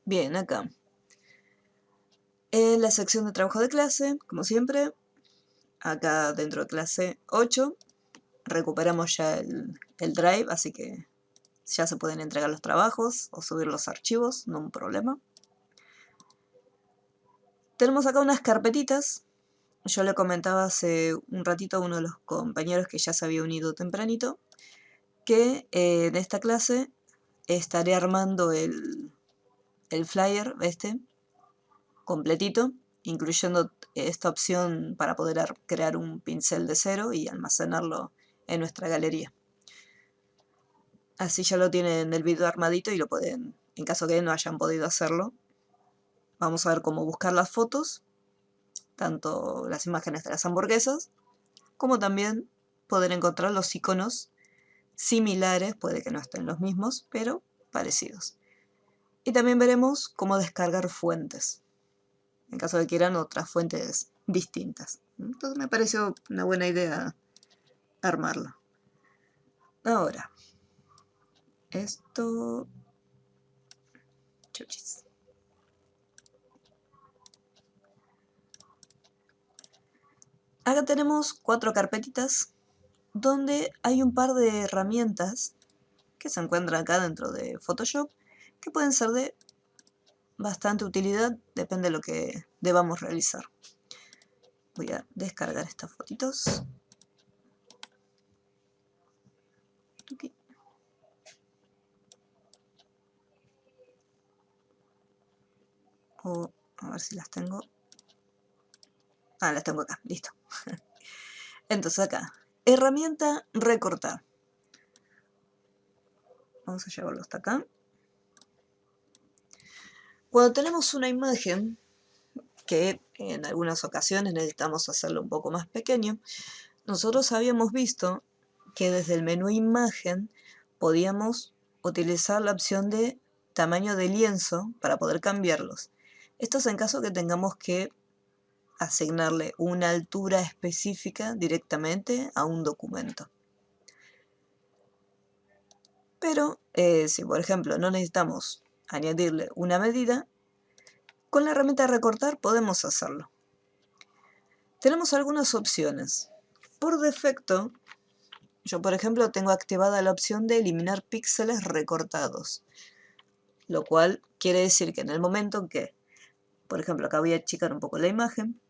Bien, acá. En la sección de trabajo de clase, como siempre, acá dentro de clase 8, recuperamos ya el Drive, así que ya se pueden entregar los trabajos o subir los archivos, no un problema. Tenemos acá unas carpetitas. Yo le comentaba hace un ratito a uno de los compañeros que ya se había unido tempranito, que en esta clase estaré armando el flyer completito, incluyendo esta opción para poder crear un pincel de cero y almacenarlo en nuestra galería. Así ya lo tienen el video armadito y lo pueden, en caso que no hayan podido hacerlo. Vamos a ver cómo buscar las fotos, tanto las imágenes de las hamburguesas, como también poder encontrar los iconos similares, puede que no estén los mismos, pero parecidos. Y también veremos cómo descargar fuentes, en caso de que quieran otras fuentes distintas. Entonces me pareció una buena idea armarlo. Ahora, esto... Chuchis. Acá tenemos 4 carpetitas donde hay un par de herramientas que se encuentran acá dentro de Photoshop que pueden ser de bastante utilidad, depende de lo que debamos realizar. Voy a descargar estas fotitos. Aquí. O a ver si las tengo. Ah, las tengo acá, listo. Entonces acá, herramienta recortar. Vamos a llevarlo hasta acá. Cuando tenemos una imagen que en algunas ocasiones necesitamos hacerlo un poco más pequeño, nosotros habíamos visto que desde el menú imagen podíamos utilizar la opción de tamaño de lienzo para poder cambiarlos. Esto es en caso que tengamos que asignarle una altura específica directamente a un documento. Pero si por ejemplo no necesitamos añadirle una medida, con la herramienta de recortar podemos hacerlo. Tenemos algunas opciones. Por defecto, yo por ejemplo tengo activada la opción de eliminar píxeles recortados, lo cual quiere decir que en el momento en que, por ejemplo, acá voy a achicar un poco la imagen,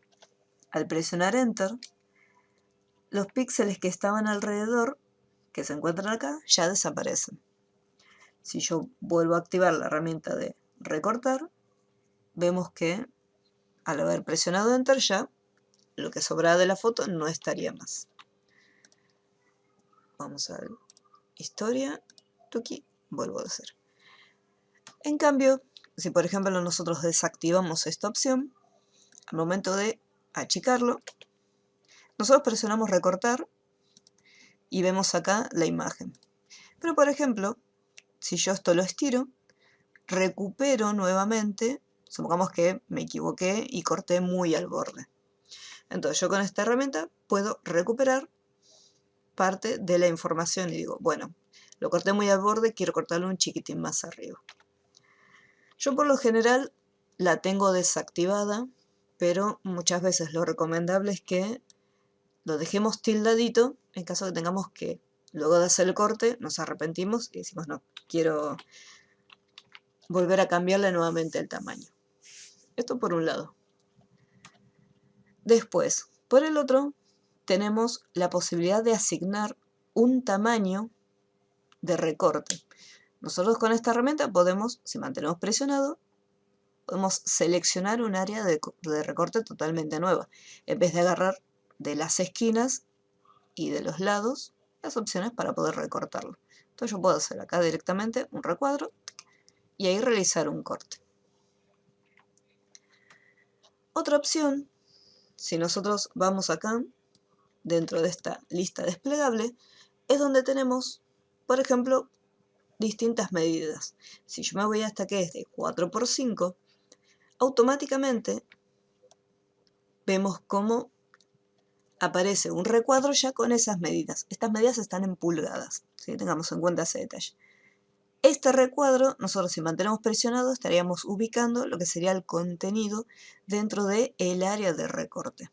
al presionar Enter, los píxeles que estaban alrededor, que se encuentran acá, ya desaparecen. Si yo vuelvo a activar la herramienta de recortar, vemos que al haber presionado Enter ya lo que sobraba de la foto no estaría más. Vamos a ver, historia, tuki, vuelvo a hacer. En cambio, si por ejemplo nosotros desactivamos esta opción, al momento de achicarlo, nosotros presionamos recortar y vemos acá la imagen. Pero por ejemplo, si yo esto lo estiro, recupero nuevamente, supongamos que me equivoqué y corté muy al borde. Entonces yo con esta herramienta puedo recuperar parte de la información y digo, bueno, lo corté muy al borde, quiero cortarlo un chiquitín más arriba. Yo por lo general la tengo desactivada, pero muchas veces lo recomendable es que lo dejemos tildadito en caso de que tengamos que, luego de hacer el corte, nos arrepentimos y decimos, no, quiero volver a cambiarle nuevamente el tamaño. Esto por un lado. Después, por el otro, tenemos la posibilidad de asignar un tamaño de recorte. Nosotros con esta herramienta podemos, si mantenemos presionado, podemos seleccionar un área de recorte totalmente nueva. En vez de agarrar de las esquinas y de los lados las opciones para poder recortarlo. Entonces yo puedo hacer acá directamente un recuadro y ahí realizar un corte. Otra opción, si nosotros vamos acá, dentro de esta lista desplegable, es donde tenemos, por ejemplo, distintas medidas. Si yo me voy hasta que es de 4×5, automáticamente vemos cómo aparece un recuadro ya con esas medidas. Estas medidas están en pulgadas, ¿sí? Tengamos en cuenta ese detalle. Este recuadro, nosotros si mantenemos presionado, estaríamos ubicando lo que sería el contenido dentro del área de recorte.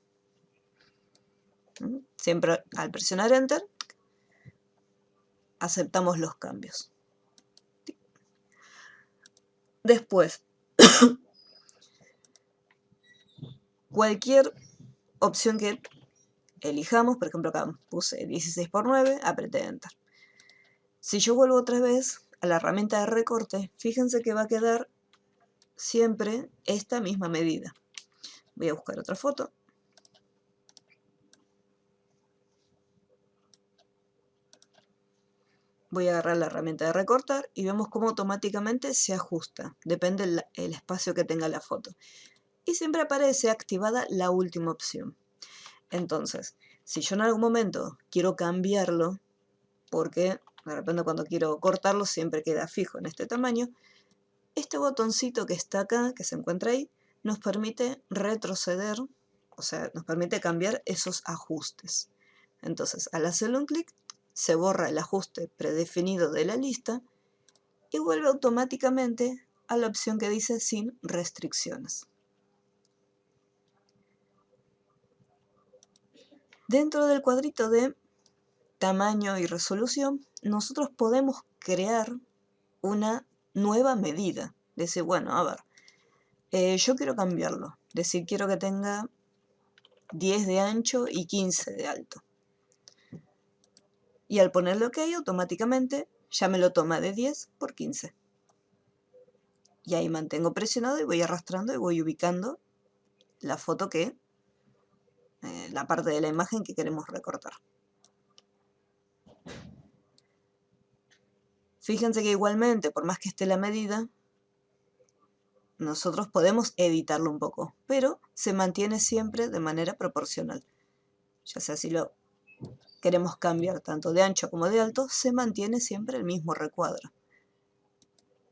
Siempre al presionar Enter, aceptamos los cambios. Después, cualquier opción que elijamos, por ejemplo acá puse 16:9, apreté Enter. Si yo vuelvo otra vez a la herramienta de recorte, fíjense que va a quedar siempre esta misma medida. Voy a buscar otra foto. Voy a agarrar la herramienta de recortar y vemos cómo automáticamente se ajusta. Depende el espacio que tenga la foto. Y siempre aparece activada la última opción. Entonces, si yo en algún momento quiero cambiarlo, porque de repente cuando quiero cortarlo siempre queda fijo en este tamaño, este botoncito que está acá, que se encuentra ahí, nos permite retroceder, o sea, nos permite cambiar esos ajustes. Entonces, al hacerle un clic, se borra el ajuste predefinido de la lista y vuelve automáticamente a la opción que dice sin restricciones. Dentro del cuadrito de tamaño y resolución, nosotros podemos crear una nueva medida. Decir, bueno, a ver, yo quiero cambiarlo. Decir, quiero que tenga 10 de ancho y 15 de alto. Y al ponerle OK, automáticamente ya me lo toma de 10 por 15. Y ahí mantengo presionado y voy arrastrando y voy ubicando la foto que, la parte de la imagen que queremos recortar. Fíjense que igualmente, por más que esté la medida, nosotros podemos editarlo un poco, pero se mantiene siempre de manera proporcional. Ya sea si lo queremos cambiar tanto de ancho como de alto, se mantiene siempre el mismo recuadro.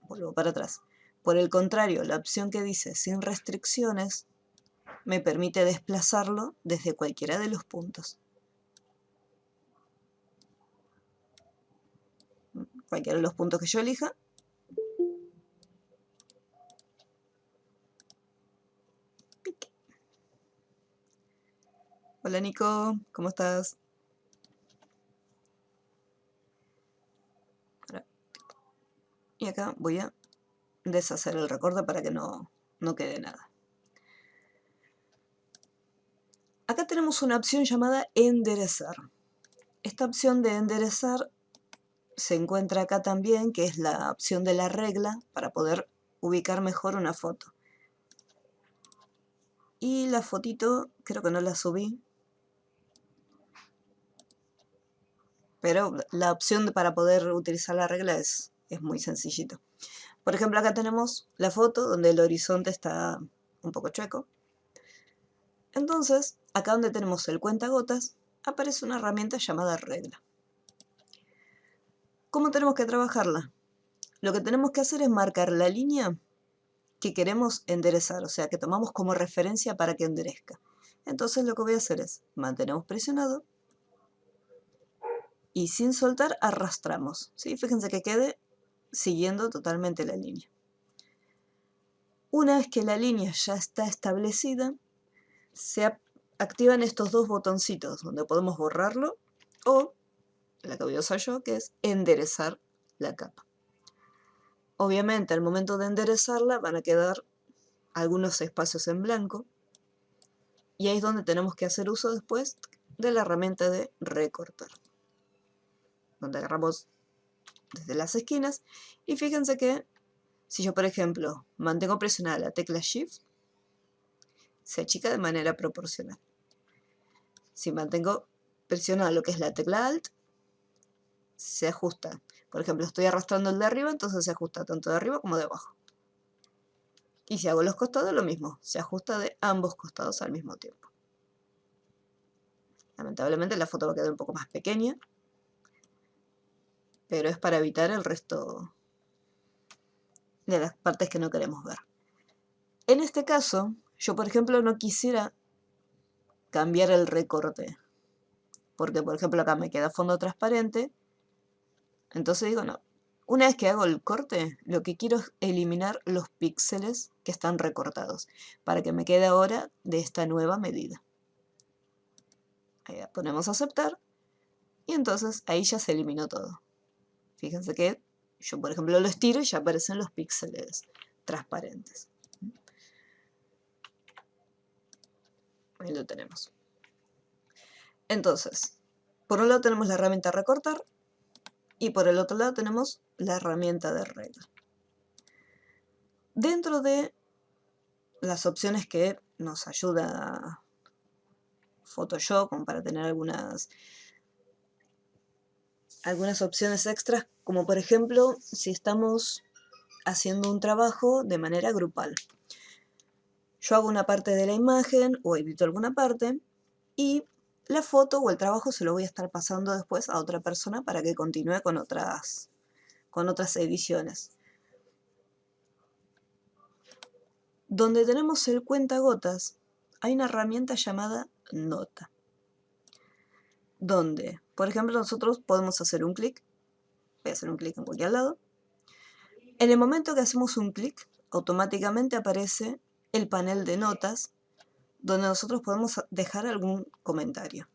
Vuelvo para atrás. Por el contrario, la opción que dice sin restricciones me permite desplazarlo desde cualquiera de los puntos. Cualquiera de los puntos que yo elija. Hola Nico, ¿cómo estás? Y acá voy a deshacer el recorte para que no quede nada. Acá tenemos una opción llamada enderezar. Esta opción de enderezar se encuentra acá también, que es la opción de la regla para poder ubicar mejor una foto. Y la fotito, creo que no la subí, pero la opción para poder utilizar la regla es muy sencillito. Por ejemplo, acá tenemos la foto donde el horizonte está un poco chueco. Entonces, acá donde tenemos el cuentagotas, aparece una herramienta llamada regla. ¿Cómo tenemos que trabajarla? Lo que tenemos que hacer es marcar la línea que queremos enderezar, o sea, que tomamos como referencia para que enderezca. Entonces lo que voy a hacer es, mantenemos presionado y sin soltar arrastramos. ¿Sí? Fíjense que quede siguiendo totalmente la línea. Una vez que la línea ya está establecida, se activan estos dos botoncitos donde podemos borrarlo o la que voy a usar yo, que es enderezar la capa. Obviamente al momento de enderezarla van a quedar algunos espacios en blanco y ahí es donde tenemos que hacer uso después de la herramienta de recortar, donde agarramos desde las esquinas y fíjense que si yo por ejemplo mantengo presionada la tecla Shift, se achica de manera proporcional. Si mantengo presionada lo que es la tecla Alt, se ajusta. Por ejemplo, estoy arrastrando el de arriba, entonces se ajusta tanto de arriba como de abajo. Y si hago los costados, lo mismo, se ajusta de ambos costados al mismo tiempo. Lamentablemente la foto va a quedar un poco más pequeña, pero es para evitar el resto de las partes que no queremos ver. En este caso, yo por ejemplo no quisiera cambiar el recorte, porque por ejemplo acá me queda fondo transparente, entonces digo no, Una vez que hago el corte, lo que quiero es eliminar los píxeles que están recortados, para que me quede ahora de esta nueva medida. Ahí ponemos aceptar, y entonces ahí ya se eliminó todo. Fíjense que yo, por ejemplo, lo estiro y ya aparecen los píxeles transparentes. Ahí lo tenemos. Entonces, por un lado tenemos la herramienta recortar y por el otro lado tenemos la herramienta de regla. Dentro de las opciones que nos ayuda Photoshop, como para tener algunas opciones extras, como por ejemplo si estamos haciendo un trabajo de manera grupal. Yo hago una parte de la imagen o edito alguna parte y la foto o el trabajo se lo voy a estar pasando después a otra persona para que continúe con otras ediciones. Donde tenemos el cuentagotas hay una herramienta llamada nota, donde, por ejemplo, nosotros podemos hacer un clic. Voy a hacer un clic en cualquier lado. En el momento que hacemos un clic, automáticamente aparece el panel de notas, donde nosotros podemos dejar algún comentario.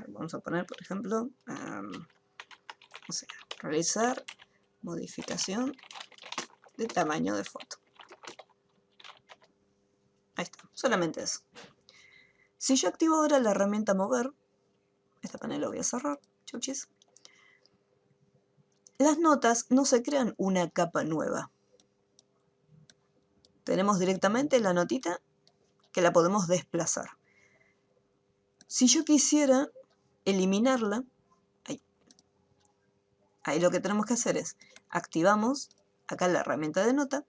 Vamos a poner, por ejemplo, no sé, realizar modificación de tamaño de foto. Ahí está, solamente eso. Si yo activo ahora la herramienta mover, este panel lo voy a cerrar, chuchis. Las notas no se crean una capa nueva. Tenemos directamente la notita que la podemos desplazar. Si yo quisiera eliminarla, ahí lo que tenemos que hacer es activamos acá la herramienta de nota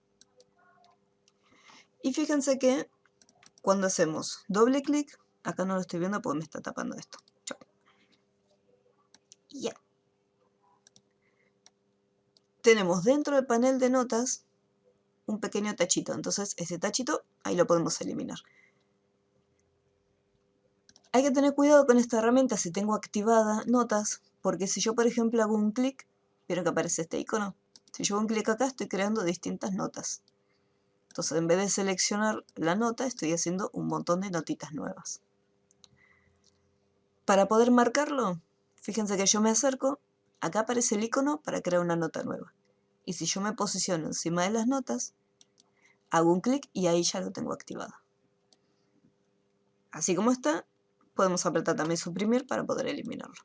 y fíjense que cuando hacemos doble clic, acá no lo estoy viendo porque me está tapando esto. Chau. Ya. Tenemos dentro del panel de notas un pequeño tachito, entonces ese tachito ahí lo podemos eliminar. Hay que tener cuidado con esta herramienta si tengo activada notas, porque si yo por ejemplo hago un clic, ¿vieron que aparece este icono? Si yo hago un clic acá estoy creando distintas notas. Entonces en vez de seleccionar la nota estoy haciendo un montón de notitas nuevas. Para poder marcarlo, fíjense que yo me acerco, acá aparece el icono para crear una nota nueva. Y si yo me posiciono encima de las notas, hago un clic y ahí ya lo tengo activado. Así como está, podemos apretar también suprimir para poder eliminarlo.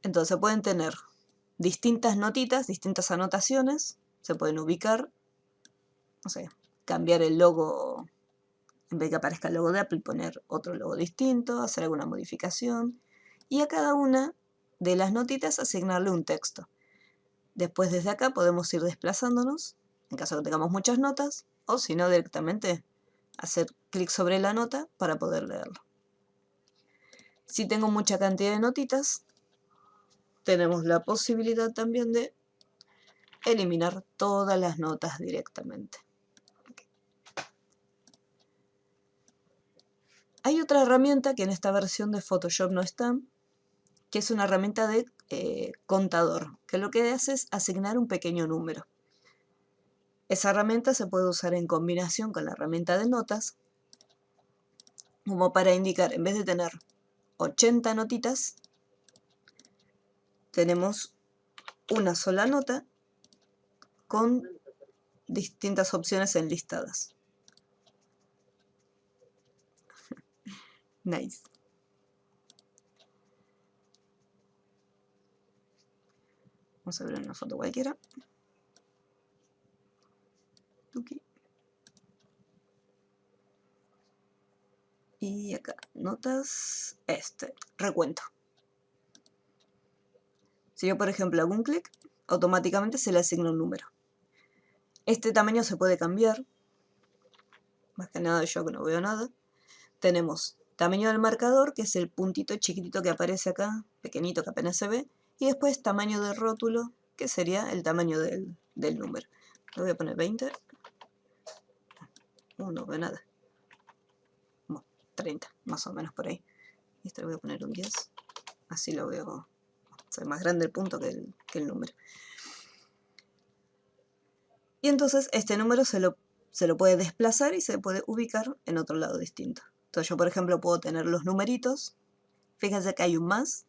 Entonces pueden tener distintas notitas, distintas anotaciones, se pueden ubicar, no sé, cambiar el logo, en vez de que aparezca el logo de Apple, poner otro logo distinto, hacer alguna modificación, y a cada una de las notitas asignarle un texto. Después desde acá podemos ir desplazándonos, en caso de que tengamos muchas notas, o si no directamente hacer clic sobre la nota para poder leerlo. Si tengo mucha cantidad de notitas, tenemos la posibilidad también de eliminar todas las notas directamente. Hay otra herramienta que en esta versión de Photoshop no está, que es una herramienta de contador, que lo que hace es asignar un pequeño número. Esa herramienta se puede usar en combinación con la herramienta de notas, como para indicar, en vez de tener 80 notitas, tenemos una sola nota con distintas opciones enlistadas. Nice. Vamos a ver una foto cualquiera. Okay. Y acá, notas, recuento. Si yo, por ejemplo, hago un clic, automáticamente se le asigna un número. Este tamaño se puede cambiar. Más que nada yo que no veo nada. Tenemos tamaño del marcador, que es el puntito chiquitito que aparece acá, pequeñito que apenas se ve. Y después tamaño del rótulo, que sería el tamaño del número. Le voy a poner 20. No veo nada. 30, más o menos por ahí. Y este le voy a poner un 10, así lo veo, se ve más grande el punto que el número. Y entonces este número se lo puede desplazar y se puede ubicar en otro lado distinto. Entonces yo, por ejemplo, puedo tener los numeritos. Fíjense que hay un más.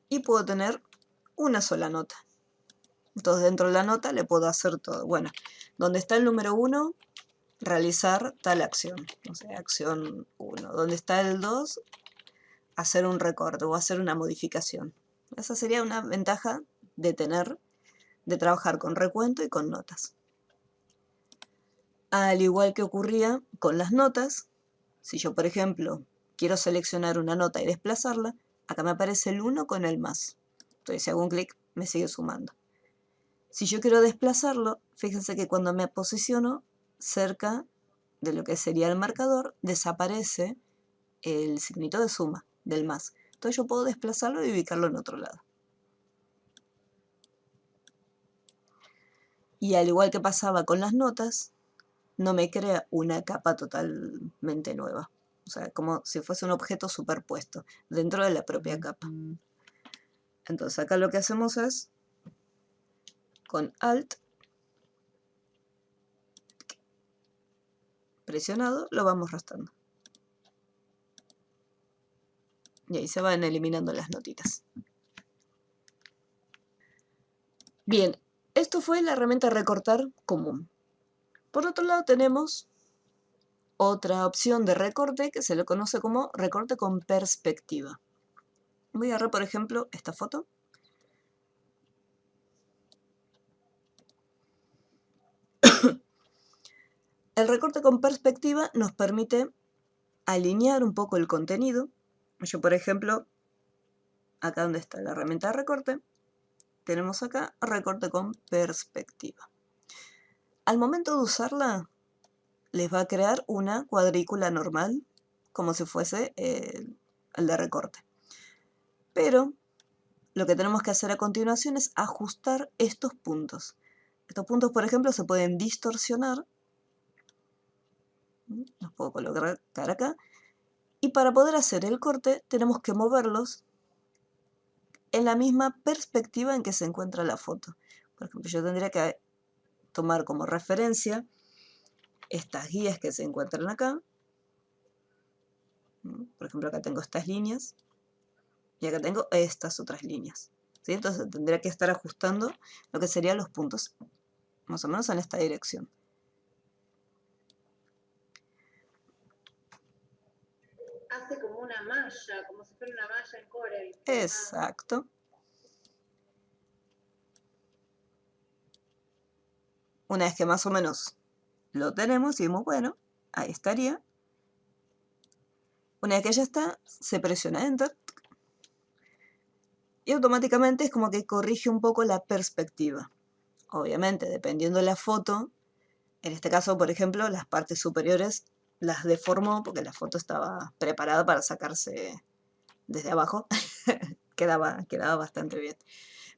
Y puedo tener una sola nota. Entonces dentro de la nota le puedo hacer todo. Bueno, donde está el número 1, realizar tal acción. O sea, acción 1. Donde está el 2, hacer un recorte o hacer una modificación. Esa sería una ventaja de trabajar con recuento y con notas. Al igual que ocurría con las notas, si yo, por ejemplo, quiero seleccionar una nota y desplazarla, acá me aparece el 1 con el más. Entonces, si hago un clic, me sigue sumando. Si yo quiero desplazarlo, fíjense que cuando me posiciono cerca de lo que sería el marcador, desaparece el signito de suma, del más. Entonces yo puedo desplazarlo y ubicarlo en otro lado. Y al igual que pasaba con las notas, no me crea una capa totalmente nueva. O sea, como si fuese un objeto superpuesto dentro de la propia capa. Entonces acá lo que hacemos es, con Alt, presionado, lo vamos arrastrando. Y ahí se van eliminando las notitas. Bien, esto fue la herramienta recortar común. Por otro lado tenemos otra opción de recorte que se le conoce como recorte con perspectiva. Voy a agarrar, por ejemplo, esta foto. El recorte con perspectiva nos permite alinear un poco el contenido. Yo, por ejemplo, acá donde está la herramienta de recorte, tenemos acá recorte con perspectiva. Al momento de usarla, les va a crear una cuadrícula normal, como si fuese el de recorte. Pero lo que tenemos que hacer a continuación es ajustar estos puntos. Estos puntos, por ejemplo, se pueden distorsionar. Los puedo colocar acá. Y para poder hacer el corte, tenemos que moverlos en la misma perspectiva en que se encuentra la foto. Por ejemplo, yo tendría que tomar como referencia estas guías que se encuentran acá. Por ejemplo, acá tengo estas líneas y acá tengo estas otras líneas. ¿Sí? Entonces tendría que estar ajustando lo que serían los puntos, más o menos en esta dirección. Hace como una malla, como si fuera una malla en Corel. Exacto. Una vez que más o menos lo tenemos y decimos, bueno, ahí estaría. Una vez que ya está, se presiona Enter y automáticamente es como que corrige un poco la perspectiva. Obviamente, dependiendo de la foto, en este caso, por ejemplo, las partes superiores las deformó porque la foto estaba preparada para sacarse desde abajo. quedaba bastante bien.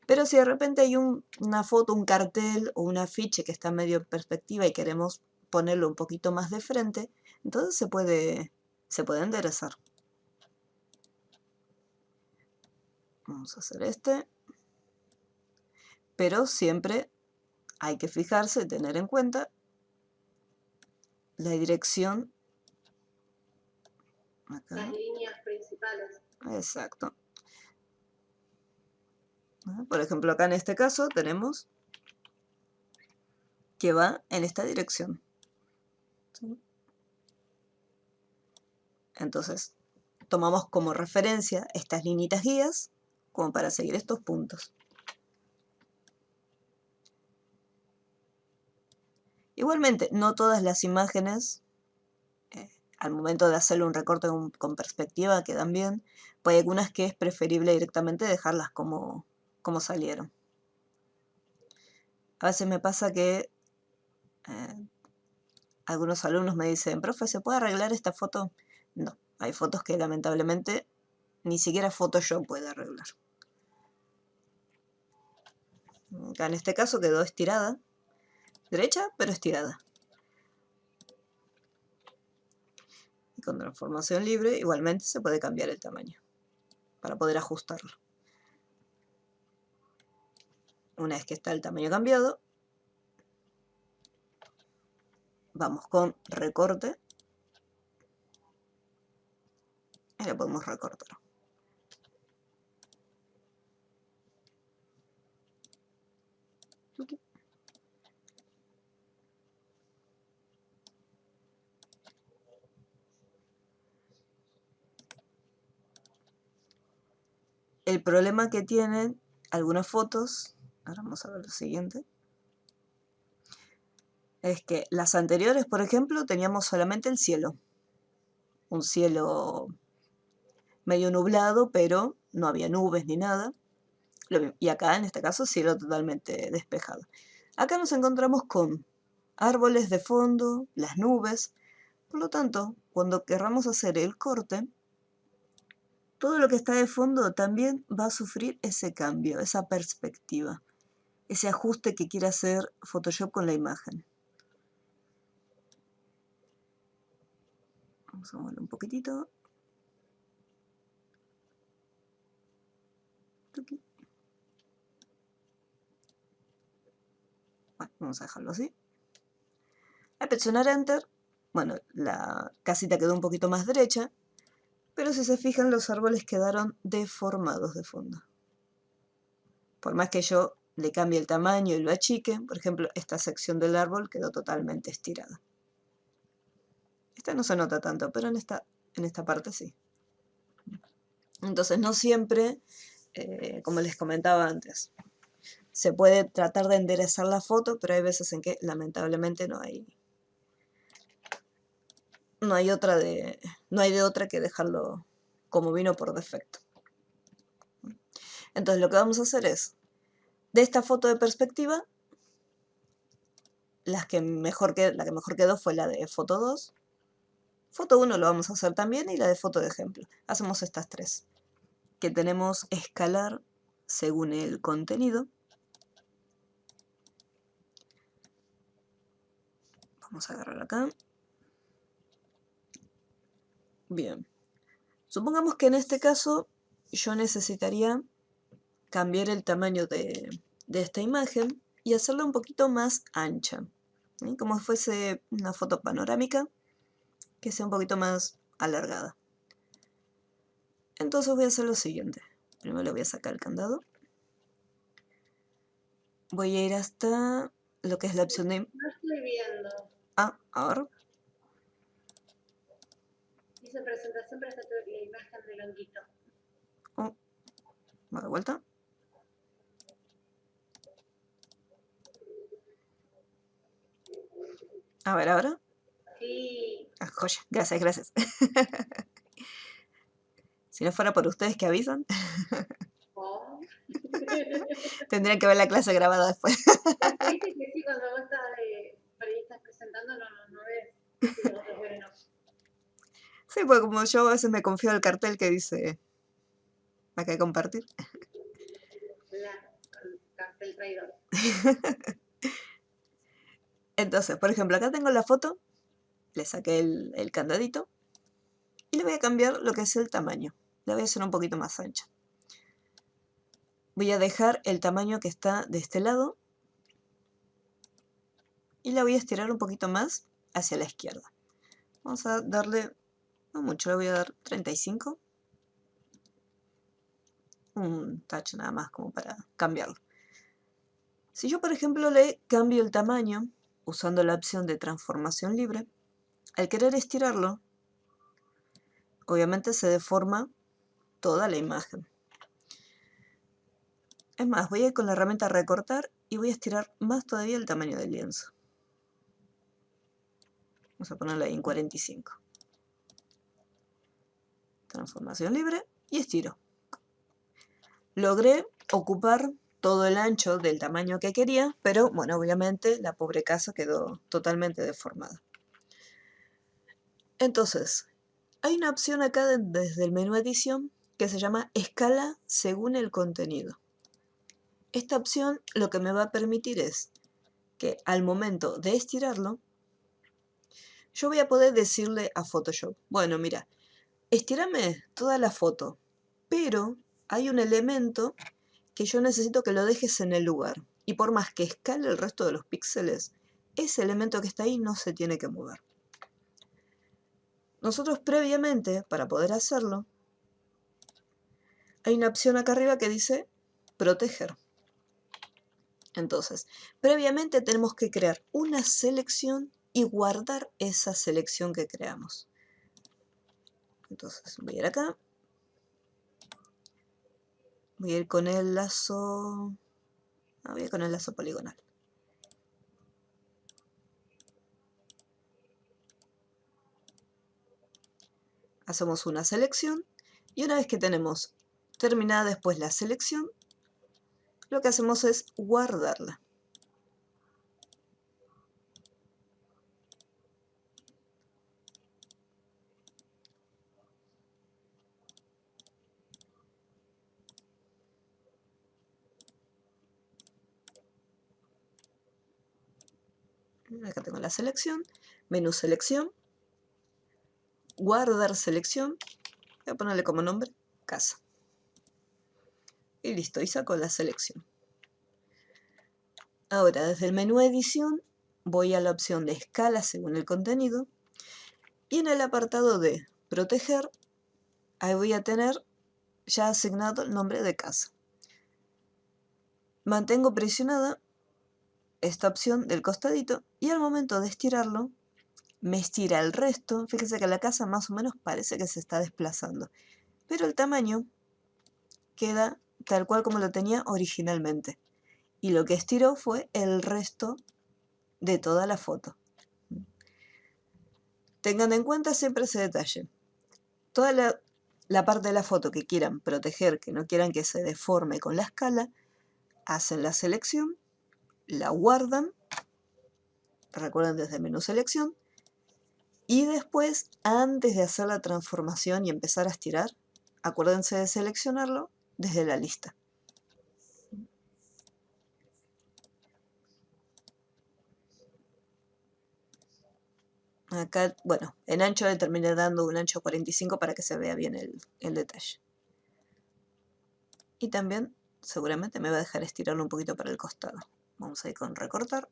Pero si de repente hay una foto, un cartel o un afiche que está medio en perspectiva y queremos ponerlo un poquito más de frente, entonces se puede enderezar. Vamos a hacer este. Pero siempre hay que fijarse, tener en cuenta la dirección. Acá. Las líneas principales. Exacto. Por ejemplo, acá en este caso tenemos que va en esta dirección. ¿Sí? Entonces, tomamos como referencia estas líneas guías como para seguir estos puntos. Igualmente, no todas las imágenes, al momento de hacerle un recorte con perspectiva, quedan bien. Pues hay algunas que es preferible directamente dejarlas como salieron. A veces me pasa que algunos alumnos me dicen, profe, ¿se puede arreglar esta foto? No, hay fotos que lamentablemente ni siquiera Photoshop puede arreglar. Acá en este caso quedó estirada, derecha pero estirada. Y con transformación libre igualmente se puede cambiar el tamaño para poder ajustarlo. Una vez que está el tamaño cambiado, vamos con recorte y lo podemos recortar. El problema que tienen algunas fotos, ahora vamos a ver lo siguiente, es que las anteriores, por ejemplo, teníamos solamente el cielo. Un cielo medio nublado, pero no había nubes ni nada. Y acá, en este caso, cielo totalmente despejado. Acá nos encontramos con árboles de fondo, las nubes. Por lo tanto, cuando querramos hacer el corte, todo lo que está de fondo también va a sufrir ese cambio, esa perspectiva, ese ajuste que quiere hacer Photoshop con la imagen. Vamos a mover un poquitito. Bueno, vamos a dejarlo así. Al presionar Enter, bueno, la casita quedó un poquito más derecha, pero si se fijan los árboles quedaron deformados de fondo. Por más que yo le cambie el tamaño y lo achique, por ejemplo, esta sección del árbol quedó totalmente estirada. Esta no se nota tanto, pero en esta parte sí. Entonces no siempre, como les comentaba antes, se puede tratar de enderezar la foto, pero hay veces en que lamentablemente no hay de otra que dejarlo como vino por defecto. Entonces lo que vamos a hacer es, de esta foto de perspectiva, la que mejor quedó fue la de foto 2. Foto 1 lo vamos a hacer también y la de foto de ejemplo. Hacemos estas tres, que tenemos escalar según el contenido. Vamos a agarrar acá. Bien. Supongamos que en este caso yo necesitaría cambiar el tamaño de esta imagen y hacerla un poquito más ancha, ¿sí? Como si fuese una foto panorámica que sea un poquito más alargada. Entonces voy a hacer lo siguiente. Primero le voy a sacar el candado. Voy a ir hasta lo que es la opción de... No estoy viendo. Ah, ahora. Dice presentación, pero está la imagen del honguito. Oh, va de vuelta. A ver, ahora. Sí. Ah, joya, gracias. Si no fuera por ustedes que avisan, Oh. tendrían que ver la clase grabada después. Viste que sí, cuando vos estás presentando, no ves si los otros ven o no. Sí, porque como yo a veces me confío del cartel que dice acá compartir. El cartel traidor. Entonces, por ejemplo, acá tengo la foto, le saqué el candadito y le voy a cambiar lo que es el tamaño. La voy a hacer un poquito más ancha. Voy a dejar el tamaño que está de este lado y la voy a estirar un poquito más hacia la izquierda. Vamos a darle, no mucho, le voy a dar 35. Un touch nada más como para cambiarlo. Si yo, por ejemplo, le cambio el tamaño usando la opción de transformación libre, al querer estirarlo, obviamente se deforma toda la imagen. Es más, voy a ir con la herramienta recortar y voy a estirar más todavía el tamaño del lienzo. Vamos a ponerlo ahí en 45. Transformación libre y estiro. Logré ocupar todo el ancho del tamaño que quería, pero bueno, obviamente la pobre casa quedó totalmente deformada. Entonces, hay una opción acá desde el menú edición que se llama escala según el contenido. Esta opción lo que me va a permitir es que al momento de estirarlo, yo voy a poder decirle a Photoshop, bueno, mira, estírame toda la foto, pero hay un elemento que yo necesito que lo dejes en el lugar. Y por más que escale el resto de los píxeles, ese elemento que está ahí no se tiene que mover. Nosotros previamente, para poder hacerlo, hay una opción acá arriba que dice proteger. Entonces, previamente tenemos que crear una selección y guardar esa selección que creamos. Entonces, voy a ir acá. Voy a ir con el lazo... voy a ir con el lazo poligonal. Hacemos una selección y una vez que tenemos terminada después la selección, lo que hacemos es guardarla. Acá tengo la selección, menú selección, guardar selección, voy a ponerle como nombre casa. Y listo, y saco la selección. Ahora, desde el menú edición, voy a la opción de escala según el contenido, y en el apartado de proteger, ahí voy a tener ya asignado el nombre de casa. Mantengo presionada esta opción del costadito y al momento de estirarlo, me estira el resto. Fíjense que la casa más o menos parece que se está desplazando, pero el tamaño queda tal cual como lo tenía originalmente. Y lo que estiró fue el resto de toda la foto. Tengan en cuenta siempre ese detalle. Toda la parte de la foto que quieran proteger, que no quieran que se deforme con la escala, hacen la selección, la guardan, recuerden desde el menú selección, y después, antes de hacer la transformación y empezar a estirar, acuérdense de seleccionarlo desde la lista. Acá, bueno, en ancho le terminé dando un ancho 45 para que se vea bien el detalle. Y también seguramente me va a dejar estirarlo un poquito para el costado. Vamos a ir con recortar.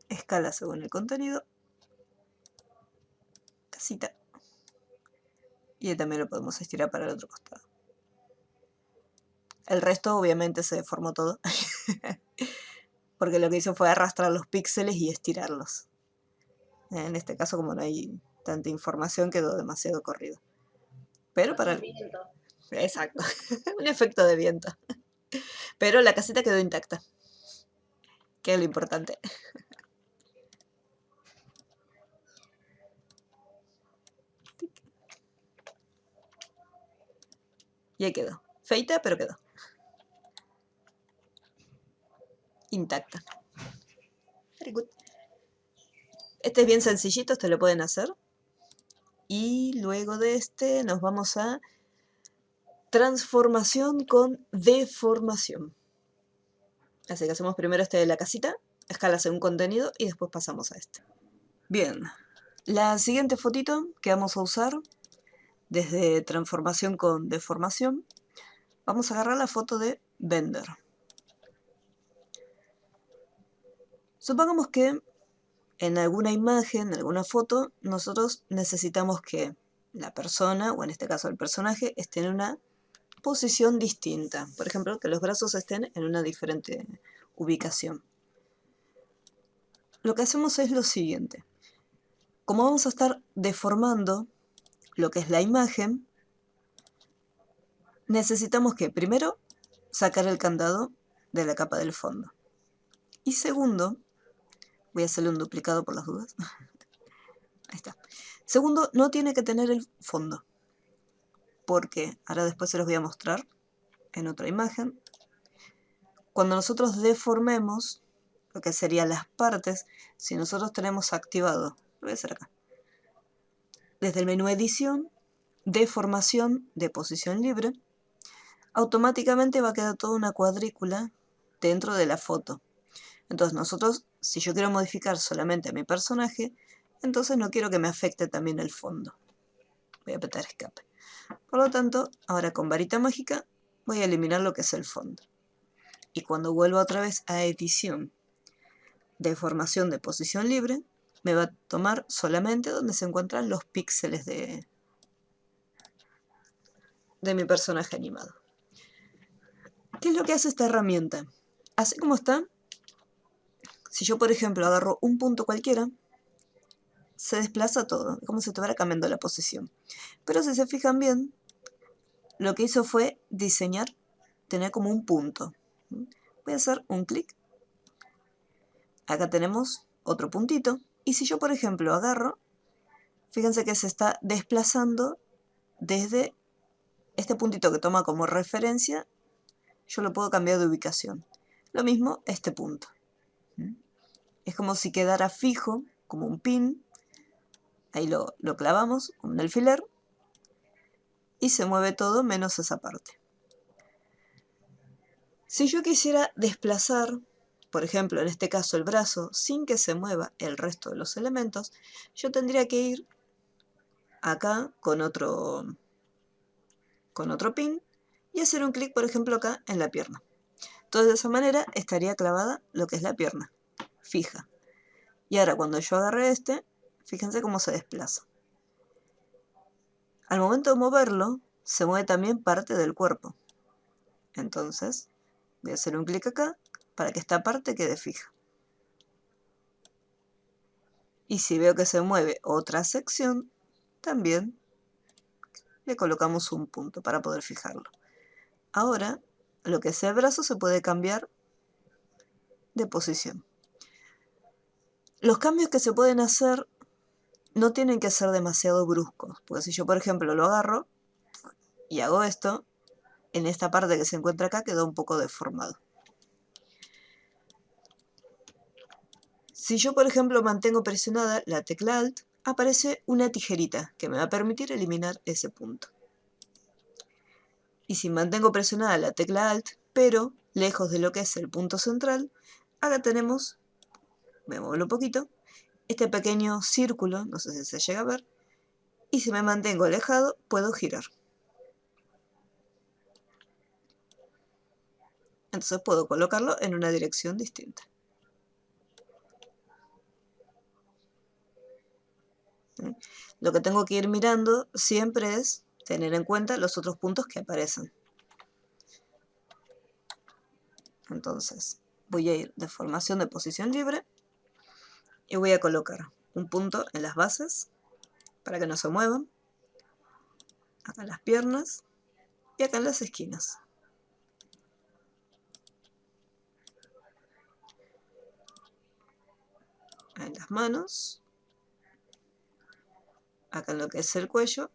Escala según el contenido. Casita. Y también lo podemos estirar para el otro costado. El resto obviamente se deformó todo. Porque lo que hizo fue arrastrar los píxeles y estirarlos. En este caso, como no hay tanta información, quedó demasiado corrido. Pero para el... viento. Exacto. Un efecto de viento. Pero la casita quedó intacta. Que es lo importante. Y ahí quedó. Feita, pero quedó. Intacta. Very good. Este es bien sencillito, este lo pueden hacer. Y luego de este nos vamos a transformación con deformación. Así que hacemos primero este de la casita, escala según contenido y después pasamos a este. Bien, la siguiente fotito que vamos a usar desde transformación con deformación, vamos a agarrar la foto de Bender. Supongamos que en alguna imagen, en alguna foto, nosotros necesitamos que la persona, o en este caso el personaje, esté en una posición distinta. Por ejemplo, que los brazos estén en una diferente ubicación. Lo que hacemos es lo siguiente. Como vamos a estar deformando lo que es la imagen, necesitamos que primero sacar el candado de la capa del fondo. Y segundo, voy a hacerle un duplicado por las dudas. Ahí está. Segundo, no tiene que tener el fondo, porque ahora después se los voy a mostrar en otra imagen. Cuando nosotros deformemos lo que serían las partes, si nosotros tenemos activado, lo voy a hacer acá, desde el menú edición, deformación de posición libre, automáticamente va a quedar toda una cuadrícula dentro de la foto. Entonces nosotros, si yo quiero modificar solamente a mi personaje, entonces no quiero que me afecte también el fondo. Voy a apretar escape. Por lo tanto, ahora con varita mágica voy a eliminar lo que es el fondo. Y cuando vuelva otra vez a edición, deformación de posición libre, me va a tomar solamente donde se encuentran los píxeles de mi personaje animado. ¿Qué es lo que hace esta herramienta? Así como está, si yo por ejemplo agarro un punto cualquiera, se desplaza todo, como si estuviera cambiando la posición. Pero si se fijan bien, lo que hizo fue diseñar, tener como un punto. Voy a hacer un clic. Acá tenemos otro puntito. Y si yo por ejemplo agarro, fíjense que se está desplazando desde este puntito que toma como referencia, yo lo puedo cambiar de ubicación. Lo mismo este punto. Es como si quedara fijo, como un pin. Ahí lo clavamos con un alfiler y se mueve todo menos esa parte. Si yo quisiera desplazar, por ejemplo, en este caso el brazo, sin que se mueva el resto de los elementos, yo tendría que ir acá con otro pin y hacer un clic, por ejemplo, acá en la pierna. Entonces de esa manera estaría clavada lo que es la pierna, fija. Y ahora cuando yo agarre este, fíjense cómo se desplaza. Al momento de moverlo, se mueve también parte del cuerpo. Entonces, voy a hacer un clic acá para que esta parte quede fija. Y si veo que se mueve otra sección, también le colocamos un punto para poder fijarlo. Ahora, lo que es el brazo se puede cambiar de posición. Los cambios que se pueden hacer no tienen que ser demasiado bruscos, porque si yo, por ejemplo, lo agarro y hago esto, en esta parte que se encuentra acá quedó un poco deformado. Si yo, por ejemplo, mantengo presionada la tecla Alt, aparece una tijerita que me va a permitir eliminar ese punto. Y si mantengo presionada la tecla Alt, pero lejos de lo que es el punto central, acá tenemos, me muevo un poquito, este pequeño círculo, no sé si se llega a ver, y si me mantengo alejado, puedo girar. Entonces puedo colocarlo en una dirección distinta. Lo que tengo que ir mirando siempre es tener en cuenta los otros puntos que aparecen. Entonces, voy a ir de formación de posición libre y voy a colocar un punto en las bases para que no se muevan, acá en las piernas y acá en las esquinas. En las manos, acá en lo que es el cuello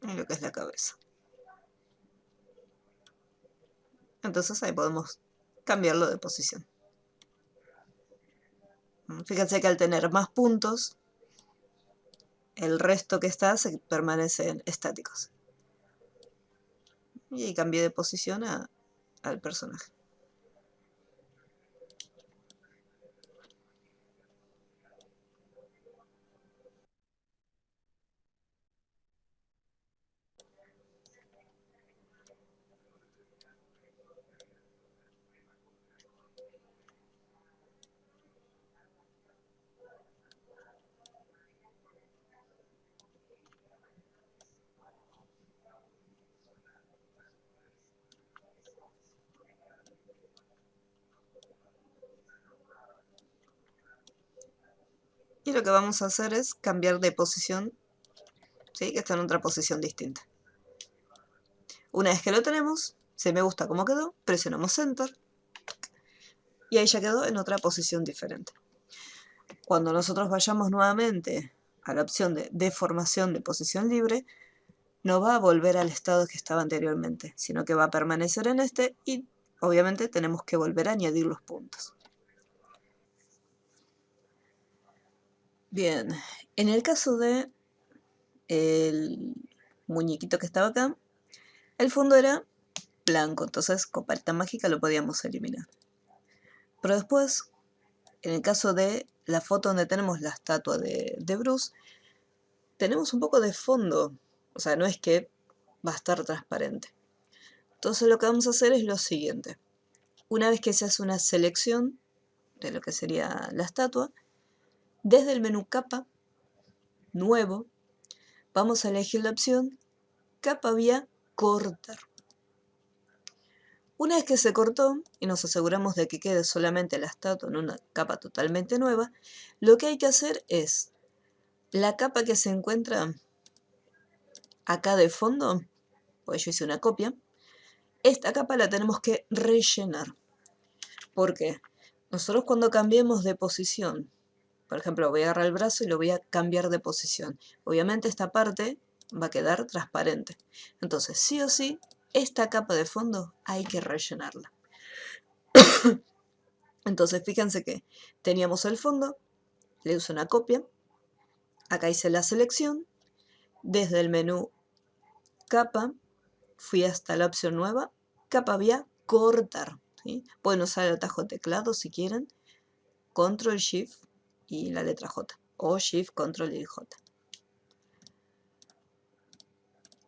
y lo que es la cabeza. Entonces ahí podemos cambiarlo de posición. Fíjense que al tener más puntos, el resto que está se permanecen estáticos. Y ahí cambié de posición al personaje. Y lo que vamos a hacer es cambiar de posición, ¿sí? Que está en otra posición distinta. Una vez que lo tenemos, si me gusta cómo quedó, presionamos Enter y ahí ya quedó en otra posición diferente. Cuando nosotros vayamos nuevamente a la opción de deformación de posición libre, no va a volver al estado que estaba anteriormente, sino que va a permanecer en este y obviamente tenemos que volver a añadir los puntos. Bien, en el caso de el muñequito que estaba acá, El fondo era blanco, entonces con paleta mágica lo podíamos eliminar. Pero después, en el caso de la foto donde tenemos la estatua de Bruce, tenemos un poco de fondo, o sea, no es que va a estar transparente. Entonces lo que vamos a hacer es lo siguiente. Una vez que se hace una selección de lo que sería la estatua, desde el menú capa, nuevo, vamos a elegir la opción capa vía cortar. Una vez que se cortó y nos aseguramos de que quede solamente la estatua en una capa totalmente nueva, lo que hay que hacer es la capa que se encuentra acá de fondo, pues yo hice una copia, esta capa la tenemos que rellenar. ¿Por qué? Nosotros cuando cambiemos de posición, por ejemplo, voy a agarrar el brazo y lo voy a cambiar de posición. Obviamente esta parte va a quedar transparente. Entonces, sí o sí, esta capa de fondo hay que rellenarla. Entonces, fíjense que teníamos el fondo, le uso una copia, acá hice la selección, desde el menú capa, fui hasta la opción nueva, capa vía cortar. ¿Sí? Pueden usar el atajo teclado si quieren, Control Shift y la letra J, o Shift, Control y J.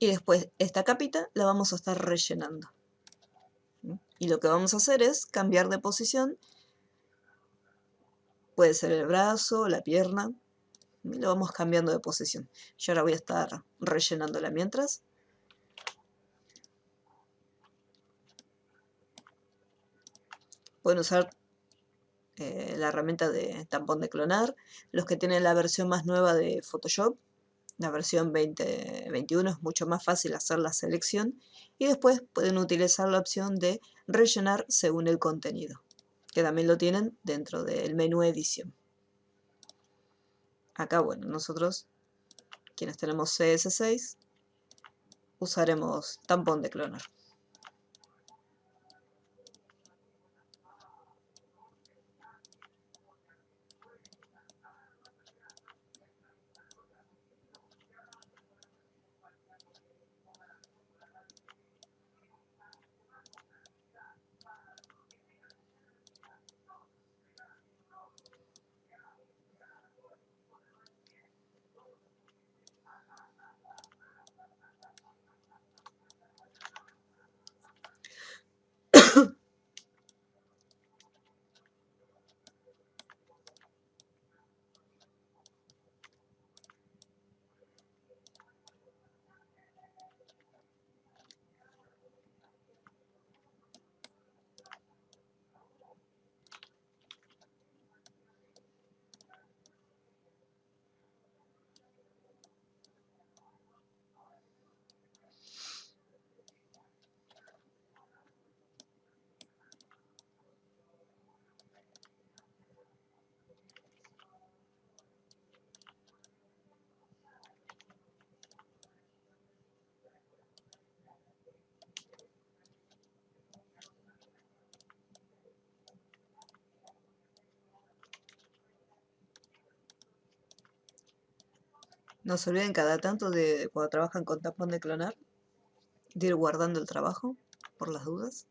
Y después esta capita la vamos a estar rellenando. Y lo que vamos a hacer es cambiar de posición. Puede ser el brazo, la pierna. Y lo vamos cambiando de posición. Yo ahora voy a estar rellenándola mientras. Pueden usar la herramienta de tampón de clonar. Los que tienen la versión más nueva de Photoshop, la versión 2021, es mucho más fácil hacer la selección. Y después pueden utilizar la opción de rellenar según el contenido, que también lo tienen dentro del menú edición. Acá, bueno, nosotros, quienes tenemos CS6, usaremos tampón de clonar. No se olviden cada tanto de cuando trabajan con tampón de clonar, de ir guardando el trabajo, por las dudas.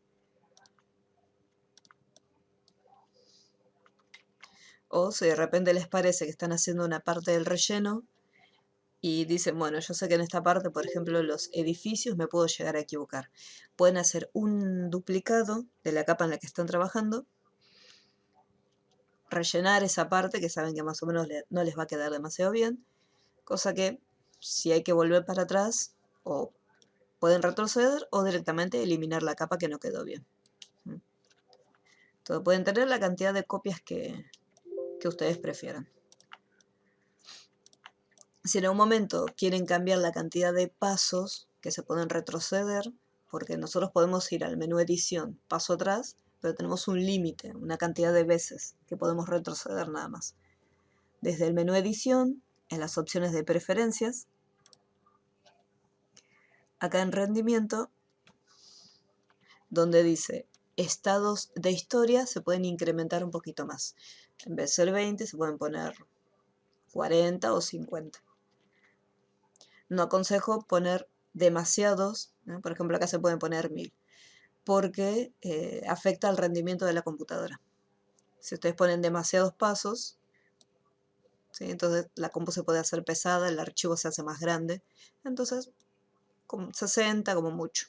O si de repente les parece que están haciendo una parte del relleno y dicen, bueno, yo sé que en esta parte, por ejemplo, los edificios me puedo llegar a equivocar. Pueden hacer un duplicado de la capa en la que están trabajando, rellenar esa parte que saben que más o menos no les va a quedar demasiado bien, cosa que si hay que volver para atrás, o pueden retroceder o directamente eliminar la capa que no quedó bien. Entonces pueden tener la cantidad de copias que ustedes prefieran. Si en algún momento quieren cambiar la cantidad de pasos que se pueden retroceder, porque nosotros podemos ir al menú edición, paso atrás, pero tenemos un límite, una cantidad de veces que podemos retroceder nada más. Desde el menú edición, en las opciones de preferencias, acá en rendimiento, donde dice estados de historia, se pueden incrementar un poquito más. En vez de ser 20, se pueden poner 40 o 50. No aconsejo poner demasiados, ¿no? Por ejemplo acá se pueden poner 1000, porque afecta al rendimiento de la computadora. Si ustedes ponen demasiados pasos, ¿sí? Entonces la compu se puede hacer pesada, el archivo se hace más grande, entonces como 60 como mucho.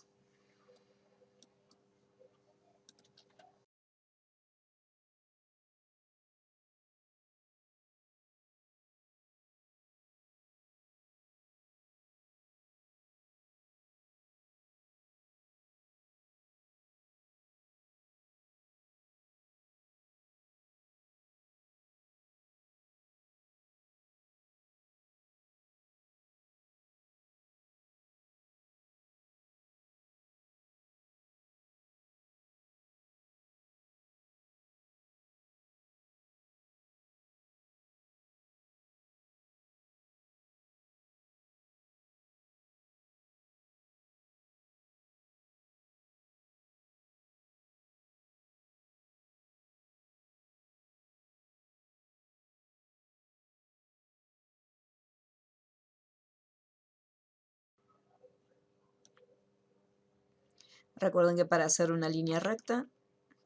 Recuerden que para hacer una línea recta,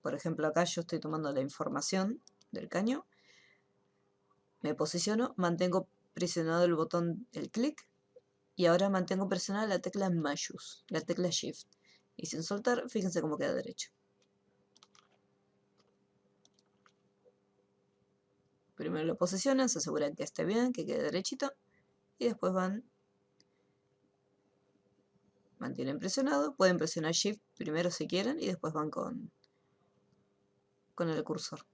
por ejemplo acá yo estoy tomando la información del caño, me posiciono, mantengo presionado el botón, el clic, y ahora mantengo presionada la tecla Mayús, la tecla Shift. Y sin soltar, fíjense cómo queda derecho. Primero lo posicionan, se aseguran que esté bien, que quede derechito, y después mantienen presionado, pueden presionar Shift primero si quieren, y después van con el cursor.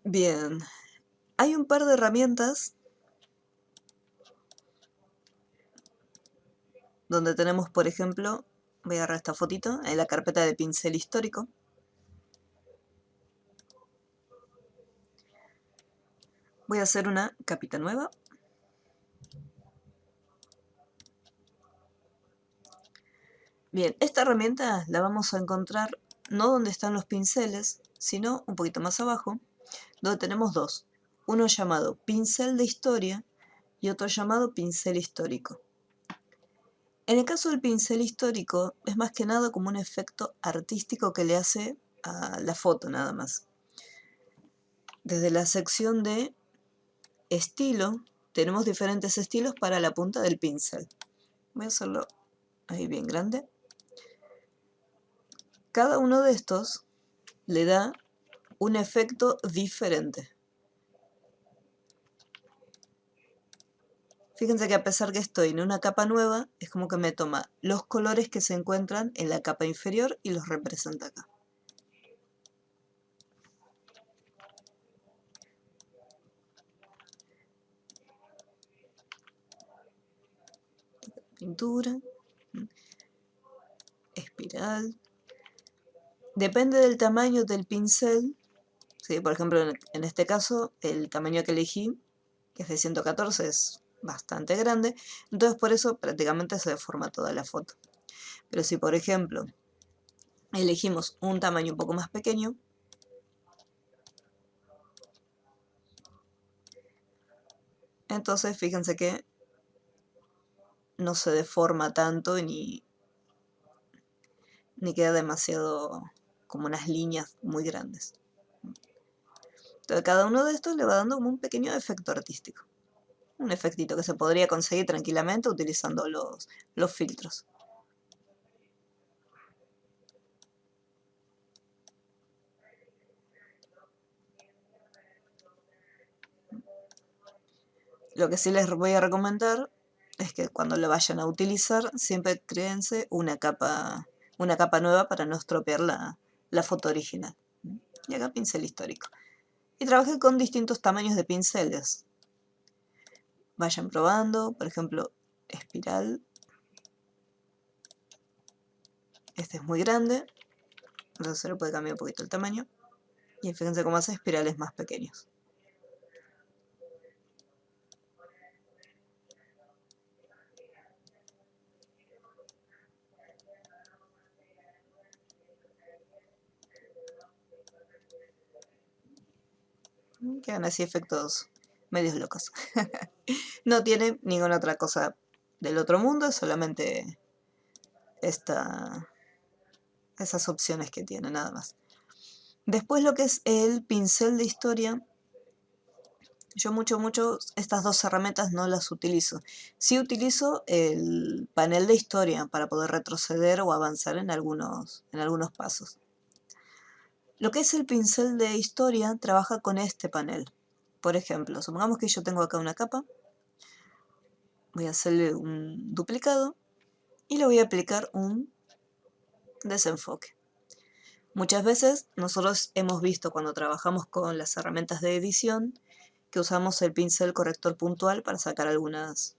Bien, hay un par de herramientas donde tenemos, por ejemplo, voy a agarrar esta fotito, en la carpeta de pincel histórico. Voy a hacer una capita nueva. Bien, esta herramienta la vamos a encontrar no donde están los pinceles, sino un poquito más abajo, donde tenemos dos. Uno llamado pincel de historia y otro llamado pincel histórico. En el caso del pincel histórico es más que nada como un efecto artístico que le hace a la foto nada más. Desde la sección de estilo tenemos diferentes estilos para la punta del pincel. Voy a hacerlo ahí bien grande. Cada uno de estos le da un efecto diferente. Fíjense que a pesar que estoy en una capa nueva, es como que me toma los colores que se encuentran en la capa inferior y los representa acá. Pintura, espiral. Depende del tamaño del pincel. ¿Sí? Por ejemplo, en este caso, el tamaño que elegí, que es de 114, es bastante grande. Entonces por eso prácticamente se deforma toda la foto. Pero si por ejemplo elegimos un tamaño un poco más pequeño, entonces fíjense que no se deforma tanto ni queda demasiado como unas líneas muy grandes. Entonces cada uno de estos le va dando como un pequeño efecto artístico. Un efectito que se podría conseguir tranquilamente utilizando los filtros. Lo que sí les voy a recomendar es que cuando lo vayan a utilizar, siempre créense una capa nueva para no estropear la foto original. Y acá pincel histórico. Y trabajé con distintos tamaños de pinceles. Vayan probando, por ejemplo, espiral. Este es muy grande, entonces se le puede cambiar un poquito el tamaño. Y fíjense cómo hace espirales más pequeños. Quedan así efectos medios locos. No tiene ninguna otra cosa del otro mundo, solamente esas opciones que tiene, nada más. Después lo que es el pincel de historia, yo mucho estas dos herramientas no las utilizo. Sí utilizo el panel de historia para poder retroceder o avanzar en algunos pasos. Lo que es el pincel de historia trabaja con este panel. Por ejemplo, supongamos que yo tengo acá una capa, voy a hacerle un duplicado y le voy a aplicar un desenfoque. Muchas veces nosotros hemos visto cuando trabajamos con las herramientas de edición que usamos el pincel corrector puntual para sacar algunas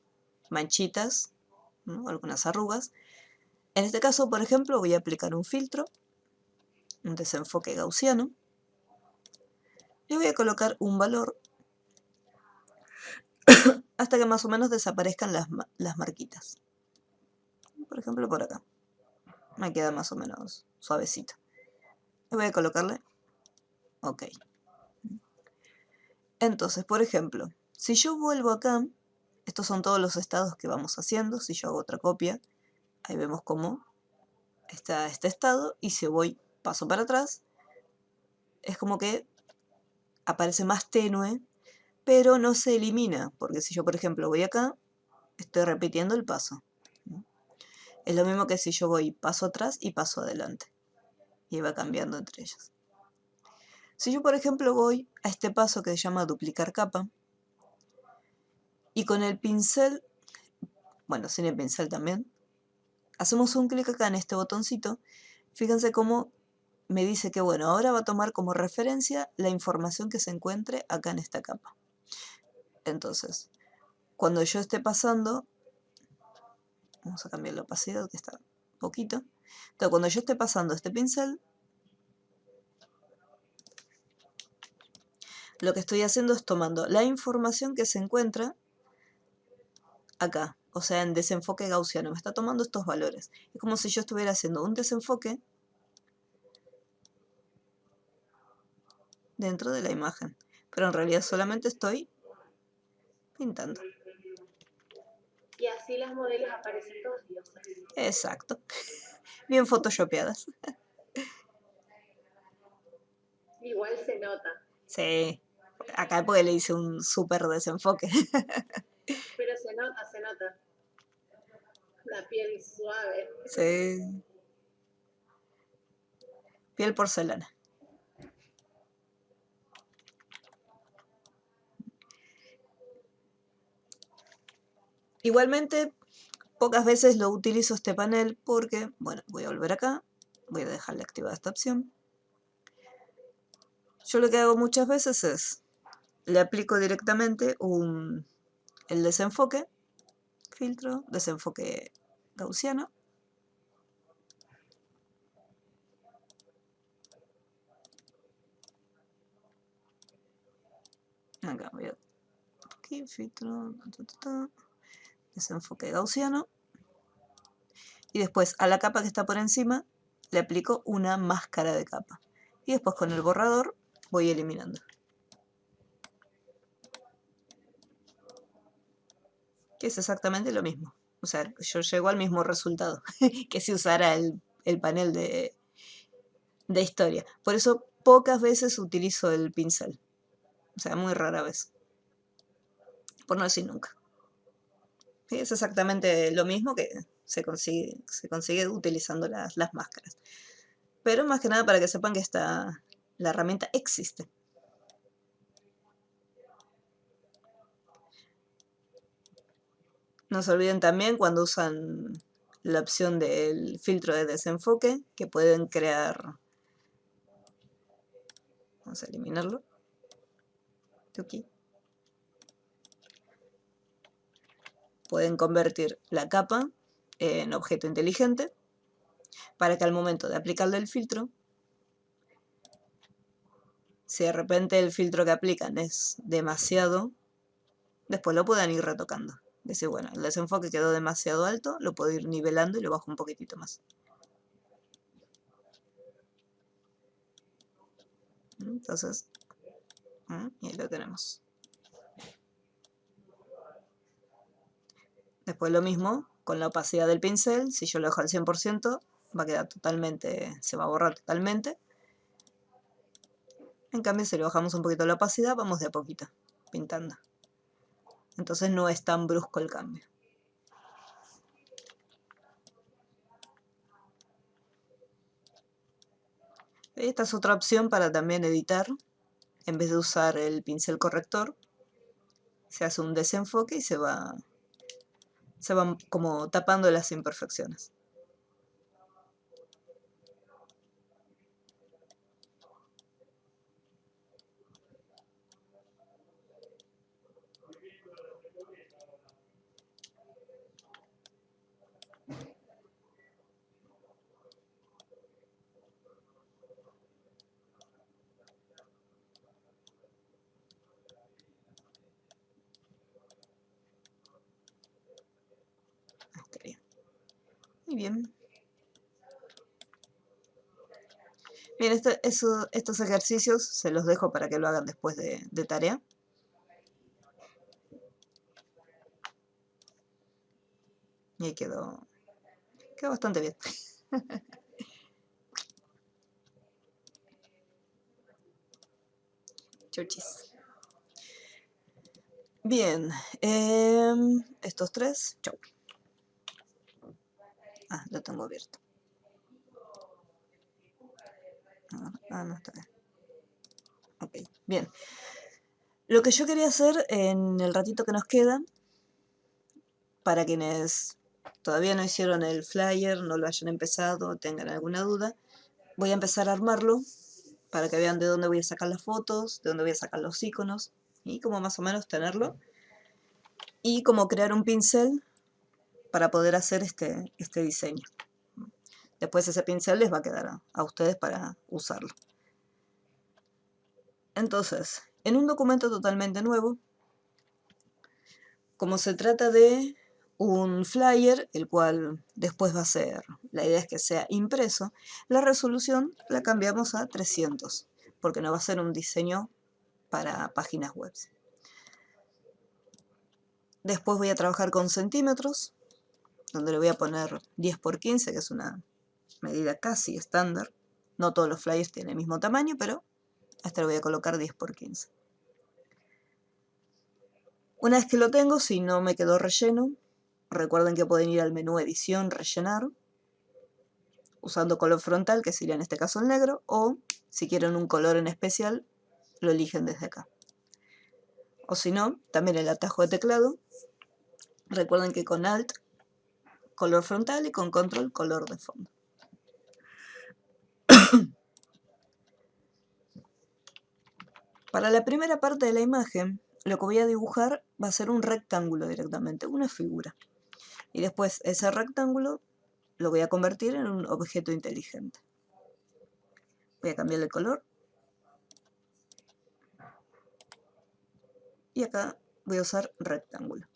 manchitas, ¿no? Algunas arrugas. En este caso, por ejemplo, voy a aplicar un filtro, un desenfoque gaussiano, y voy a colocar un valor hasta que más o menos desaparezcan las marquitas. Por ejemplo, por acá. Me queda más o menos suavecito. Y voy a colocarle OK. Entonces, por ejemplo, si yo vuelvo acá, estos son todos los estados que vamos haciendo. Si yo hago otra copia, ahí vemos cómo está este estado. Y si voy paso para atrás, es como que aparece más tenue, pero no se elimina. Porque si yo, por ejemplo, voy acá, estoy repitiendo el paso. Es lo mismo que si yo voy paso atrás y paso adelante. Y va cambiando entre ellos. Si yo, por ejemplo, voy a este paso que se llama duplicar capa, y con el pincel, bueno, sin el pincel también, hacemos un clic acá en este botoncito, fíjense cómo me dice que bueno, ahora va a tomar como referencia la información que se encuentre acá en esta capa. Entonces, cuando yo esté pasando, vamos a cambiar la opacidad que está poquito. Entonces, cuando yo esté pasando este pincel, lo que estoy haciendo es tomando la información que se encuentra acá, o sea, en desenfoque gaussiano. Me está tomando estos valores. Es como si yo estuviera haciendo un desenfoque dentro de la imagen, pero en realidad solamente estoy pintando. Y así las modelos aparecen todos diosas. Exacto. Bien photoshopeadas. Igual se nota, Sí. Acá porque le hice un súper desenfoque. pero se nota, se nota. La piel suave. Sí. Piel porcelana. Igualmente, pocas veces lo utilizo este panel porque, bueno, voy a volver acá. Voy a dejarle activada esta opción. Yo lo que hago muchas veces es, le aplico directamente el desenfoque, filtro, desenfoque gaussiano. Acá voy a aquí, filtro, desenfoque gaussiano. Y después a la capa que está por encima le aplico una máscara de capa. Y después con el borrador voy eliminando. Que es exactamente lo mismo. O sea, yo llego al mismo resultado que si usara el panel de historia. Por eso pocas veces utilizo el pincel. O sea, muy rara vez. Por no decir nunca. Sí, es exactamente lo mismo que se consigue utilizando las máscaras. Pero más que nada para que sepan que la herramienta existe. No se olviden también cuando usan la opción del filtro de desenfoque, que pueden crear... Vamos a eliminarlo. Aquí. Pueden convertir la capa en objeto inteligente para que al momento de aplicarle el filtro, si de repente el filtro que aplican es demasiado, después lo puedan ir retocando. Decir, bueno, el desenfoque quedó demasiado alto, lo puedo ir nivelando y lo bajo un poquitito más. Entonces, y ahí lo tenemos. Después lo mismo con la opacidad del pincel, si yo lo dejo al 100%, va a quedar totalmente, se va a borrar totalmente. En cambio, si le bajamos un poquito la opacidad, vamos de a poquito, pintando. Entonces no es tan brusco el cambio. Esta es otra opción para también editar. En vez de usar el pincel corrector, se hace un desenfoque y se van como tapando las imperfecciones. Estaría. Muy bien. Bien, estos ejercicios se los dejo para que lo hagan después de tarea. Y ahí quedó bastante bien. Chuchis. Bien, estos tres, chau. Ah, lo tengo abierto. No está bien. Ok, bien. Lo que yo quería hacer en el ratito que nos queda, para quienes todavía no hicieron el flyer, no lo hayan empezado, tengan alguna duda, voy a empezar a armarlo para que vean de dónde voy a sacar las fotos, de dónde voy a sacar los iconos y cómo más o menos tenerlo. Y cómo crear un pincel para poder hacer este diseño. Después ese pincel les va a quedar a ustedes para usarlo. Entonces, en un documento totalmente nuevo, como se trata de un flyer, el cual después va a ser, la idea es que sea impreso, la resolución la cambiamos a 300, porque no va a ser un diseño para páginas web. Después voy a trabajar con centímetros, donde le voy a poner 10 por 15, que es una medida casi estándar. No todos los flyers tienen el mismo tamaño, pero a este le voy a colocar 10 por 15. Una vez que lo tengo, si no me quedó relleno, recuerden que pueden ir al menú edición, rellenar, usando color frontal, que sería en este caso el negro, o si quieren un color en especial, lo eligen desde acá. O si no, también el atajo de teclado, recuerden que con Alt, color frontal, y con Control, color de fondo. Para la primera parte de la imagen, lo que voy a dibujar va a ser un rectángulo directamente, una figura. Y después ese rectángulo lo voy a convertir en un objeto inteligente. Voy a cambiar el color. Y acá voy a usar rectángulo.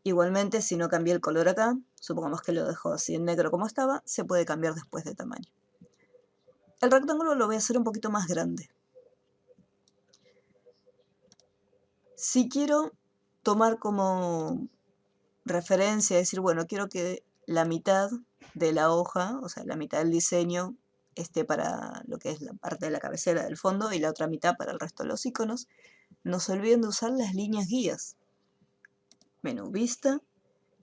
Igualmente, si no cambié el color acá, supongamos que lo dejo así en negro como estaba, se puede cambiar después de tamaño. El rectángulo lo voy a hacer un poquito más grande. Si quiero tomar como referencia, decir, bueno, quiero que la mitad de la hoja, o sea, la mitad del diseño, esté para lo que es la parte de la cabecera del fondo y la otra mitad para el resto de los iconos, no se olviden de usar las líneas guías. Menú Vista,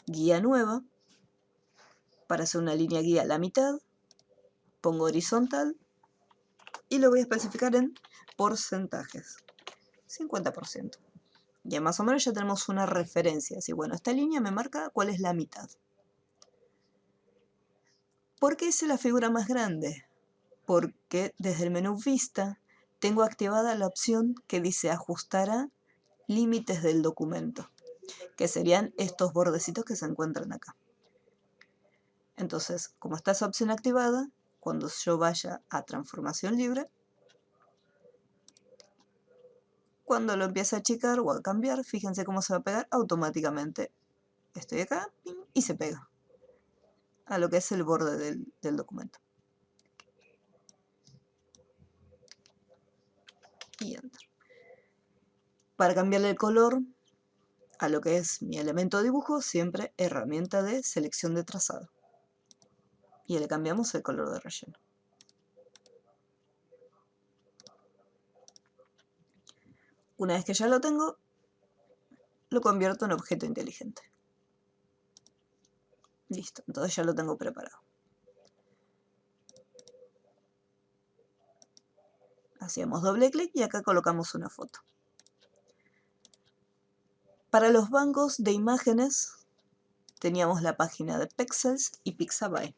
Guía Nueva. Para hacer una línea guía a la mitad, pongo horizontal y lo voy a especificar en porcentajes. 50%. Ya más o menos ya tenemos una referencia. Así, bueno, esta línea me marca cuál es la mitad. ¿Por qué hice la figura más grande? Porque desde el menú Vista tengo activada la opción que dice ajustar a límites del documento, que serían estos bordecitos que se encuentran acá. Entonces, como está esa opción activada, cuando yo vaya a transformación libre, cuando lo empiece a achicar o a cambiar, fíjense cómo se va a pegar automáticamente. Estoy acá y se pega a lo que es el borde del documento. Y enter. Para cambiarle el color a lo que es mi elemento de dibujo, siempre herramienta de selección de trazado. Y le cambiamos el color de relleno. Una vez que ya lo tengo, lo convierto en objeto inteligente. Listo, entonces ya lo tengo preparado. Hacíamos doble clic y acá colocamos una foto. Para los bancos de imágenes teníamos la página de Pexels y Pixabay.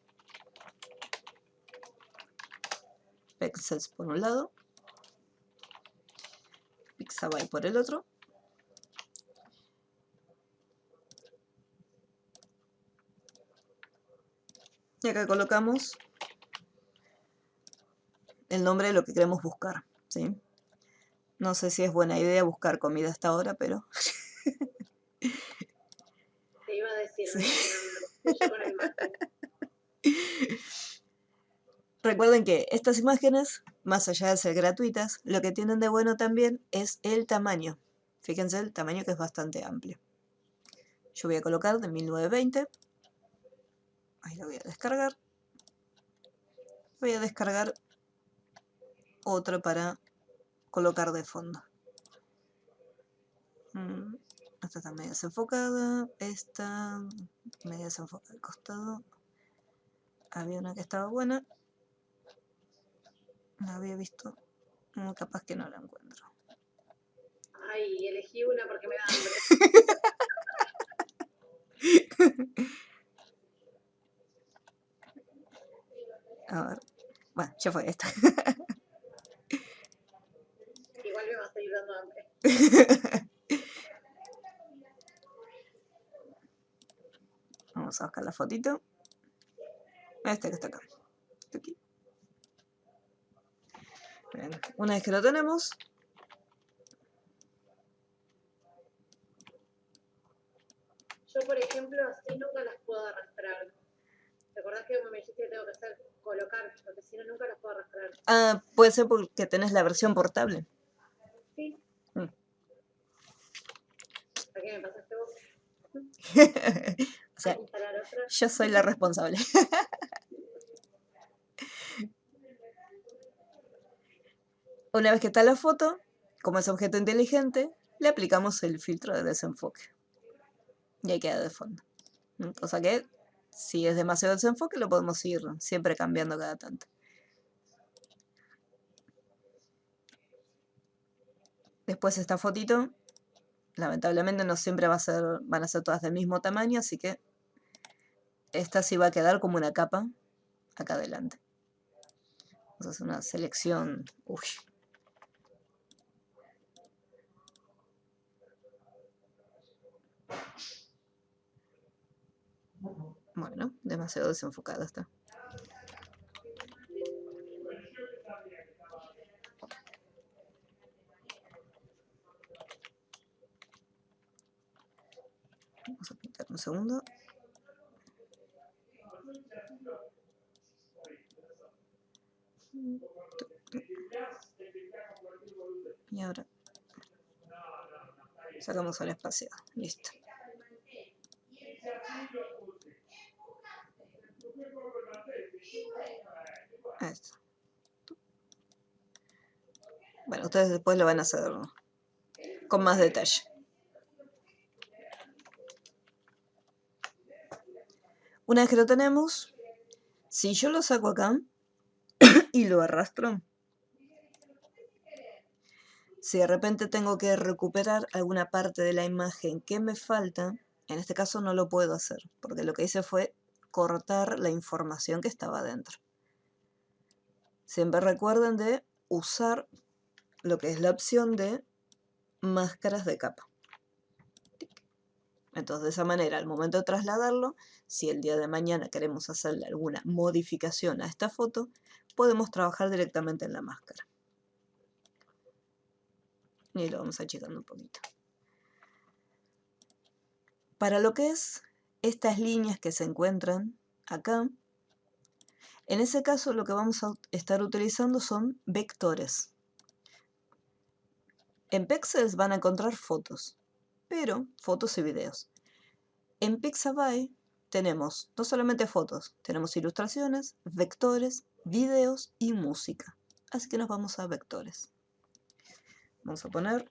Pexels por un lado, Pixabay por el otro. Y acá colocamos el nombre de lo que queremos buscar, ¿sí? No sé si es buena idea buscar comida hasta ahora, pero... Te iba a decir, Sí. yo con el mate. Recuerden que estas imágenes, más allá de ser gratuitas, lo que tienen de bueno también es el tamaño. Fíjense el tamaño que es bastante amplio. Yo voy a colocar de 1920. Ahí lo voy a descargar. Voy a descargar otra para colocar de fondo. Esta está medio desenfocada. Esta medio desenfocada al costado. Había una que estaba buena. La había visto. Capaz que no la encuentro. Ay, elegí una porque me da hambre. A ver. Bueno, ya fue esta. Igual me va a seguir dando hambre. Vamos a buscar la fotito. Este que está acá. Aquí. Bien. Una vez que lo tenemos, Yo, por ejemplo, así nunca las puedo arrastrar. ¿Te acordás que me dijiste que tengo que hacer colocar? Porque si no, nunca las puedo arrastrar. puede ser porque tenés la versión portable. Sí. Mm. ¿A qué me pasaste vos? O sea, ¿Hay que instalar otra? yo soy la responsable. Una vez que está la foto, como es objeto inteligente, le aplicamos el filtro de desenfoque. Y ahí queda de fondo. O sea que, si es demasiado desenfoque, lo podemos ir siempre cambiando cada tanto. Después esta fotito, lamentablemente no siempre van a ser todas del mismo tamaño, así que esta sí va a quedar como una capa acá adelante. Vamos a hacer una selección. Uy. Bueno, demasiado desenfocada está. Vamos a pintar un segundo. Y ahora sacamos el espaciado. Listo. Ahí está. Bueno, ustedes después lo van a hacer con más detalle. Una vez que lo tenemos, si yo lo saco acá y lo arrastro, si de repente tengo que recuperar alguna parte de la imagen que me falta, en este caso no lo puedo hacer, porque lo que hice fue cortar la información que estaba dentro. Siempre recuerden de usar lo que es la opción de máscaras de capa. Entonces, de esa manera, al momento de trasladarlo, si el día de mañana queremos hacerle alguna modificación a esta foto, podemos trabajar directamente en la máscara. Y lo vamos achicando un poquito. Para lo que es estas líneas que se encuentran acá, en ese caso lo que vamos a estar utilizando son vectores. En Pexels van a encontrar fotos, pero fotos y videos. En Pixabay tenemos no solamente fotos, tenemos ilustraciones, vectores, videos y música. Así que nos vamos a vectores. Vamos a poner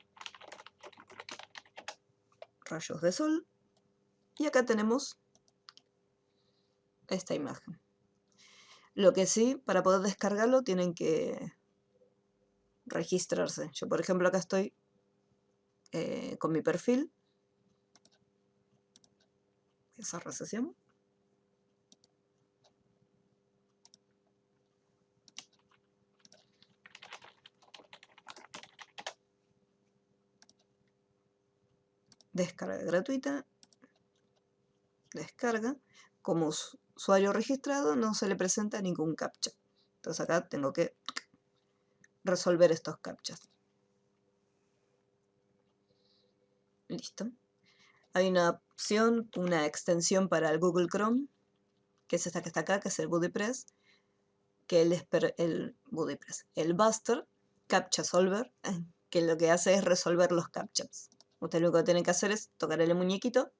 rayos de sol y acá tenemos esta imagen. Lo que sí, para poder descargarlo tienen que registrarse. Yo, por ejemplo, acá estoy con mi perfil. Esa recesión. Descarga gratuita. Descarga. Como usuario registrado no se le presenta ningún captcha. Entonces acá tengo que resolver estos captchas. Listo. Hay una opción, una extensión para el Google Chrome, que es esta que está acá, que es el BuddyPress, que el Buster Captcha Solver, que lo que hace es resolver los captchas. Ustedes lo que tienen que hacer es tocar el muñequito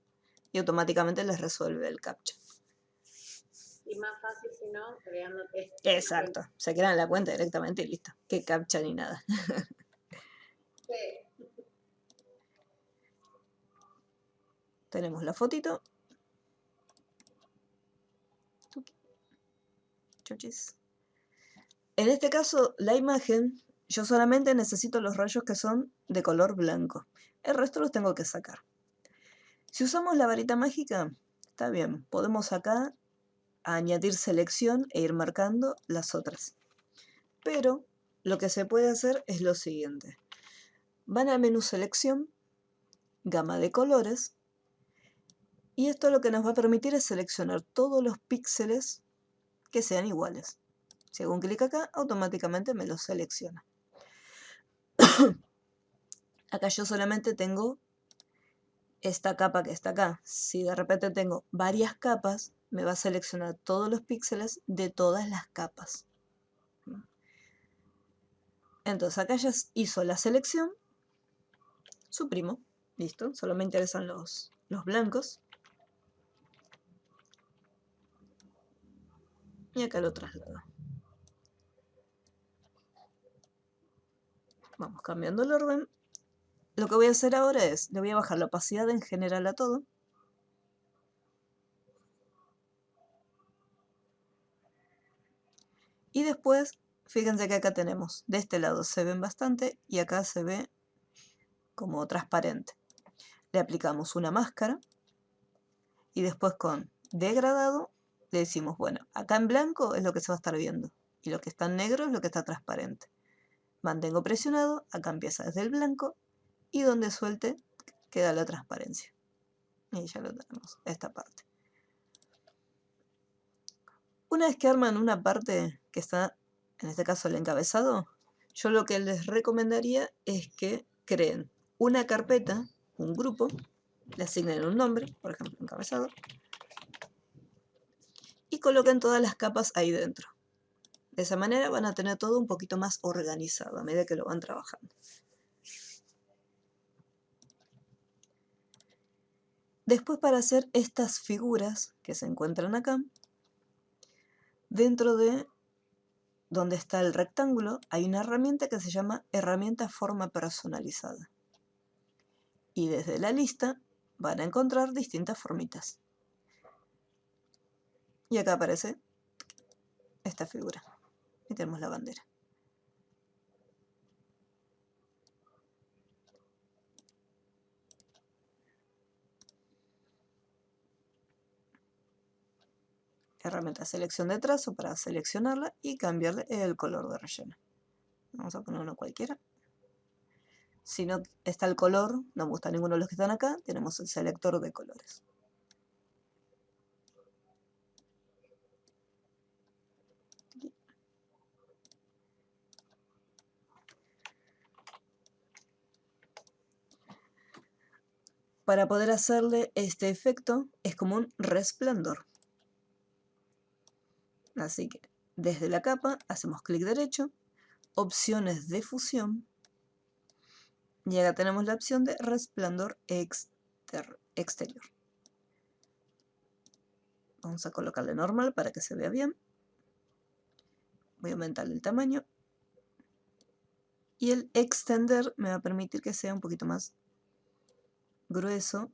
y automáticamente les resuelve el captcha. Y más fácil si no, creándote. Exacto, se crean la cuenta directamente y listo. Que captcha ni nada. Sí. Tenemos la fotito. En este caso, la imagen, yo solamente necesito los rayos que son de color blanco. El resto los tengo que sacar. Si usamos la varita mágica, está bien. Podemos acá añadir selección e ir marcando las otras. Pero lo que se puede hacer es lo siguiente. Van a menú selección, gama de colores, y esto lo que nos va a permitir es seleccionar todos los píxeles que sean iguales. Si hago un clic acá, automáticamente me los selecciona. Acá yo solamente tengo esta capa que está acá. Si de repente tengo varias capas, me va a seleccionar todos los píxeles de todas las capas. Entonces acá ya hizo la selección, suprimo, listo, solo me interesan los blancos. Y acá lo traslado. Vamos cambiando el orden. Lo que voy a hacer ahora es, le voy a bajar la opacidad en general a todo. Y después, fíjense que acá tenemos, de este lado se ven bastante y acá se ve como transparente. Le aplicamos una máscara y después con degradado le decimos, bueno, acá en blanco es lo que se va a estar viendo y lo que está en negro es lo que está transparente. Mantengo presionado, acá empieza desde el blanco y donde suelte queda la transparencia. Y ya lo tenemos, esta parte. Una vez que arman una parte que está, en este caso el encabezado, yo lo que les recomendaría es que creen una carpeta, un grupo, le asignen un nombre, por ejemplo encabezado, y coloquen todas las capas ahí dentro. De esa manera van a tener todo un poquito más organizado a medida que lo van trabajando. Después, para hacer estas figuras que se encuentran acá, dentro de donde está el rectángulo hay una herramienta que se llama herramienta forma personalizada. Y desde la lista van a encontrar distintas formitas. Y acá aparece esta figura. Y tenemos la bandera. Herramienta selección de trazo para seleccionarla y cambiarle el color de relleno. Vamos a poner uno cualquiera. Si no está el color, no me gusta ninguno de los que están acá, tenemos el selector de colores. Para poder hacerle este efecto es como un resplandor. Así que desde la capa hacemos clic derecho, opciones de fusión, y acá tenemos la opción de resplandor exterior. Vamos a colocarle normal para que se vea bien. Voy a aumentarle el tamaño. Y el extender me va a permitir que sea un poquito más grueso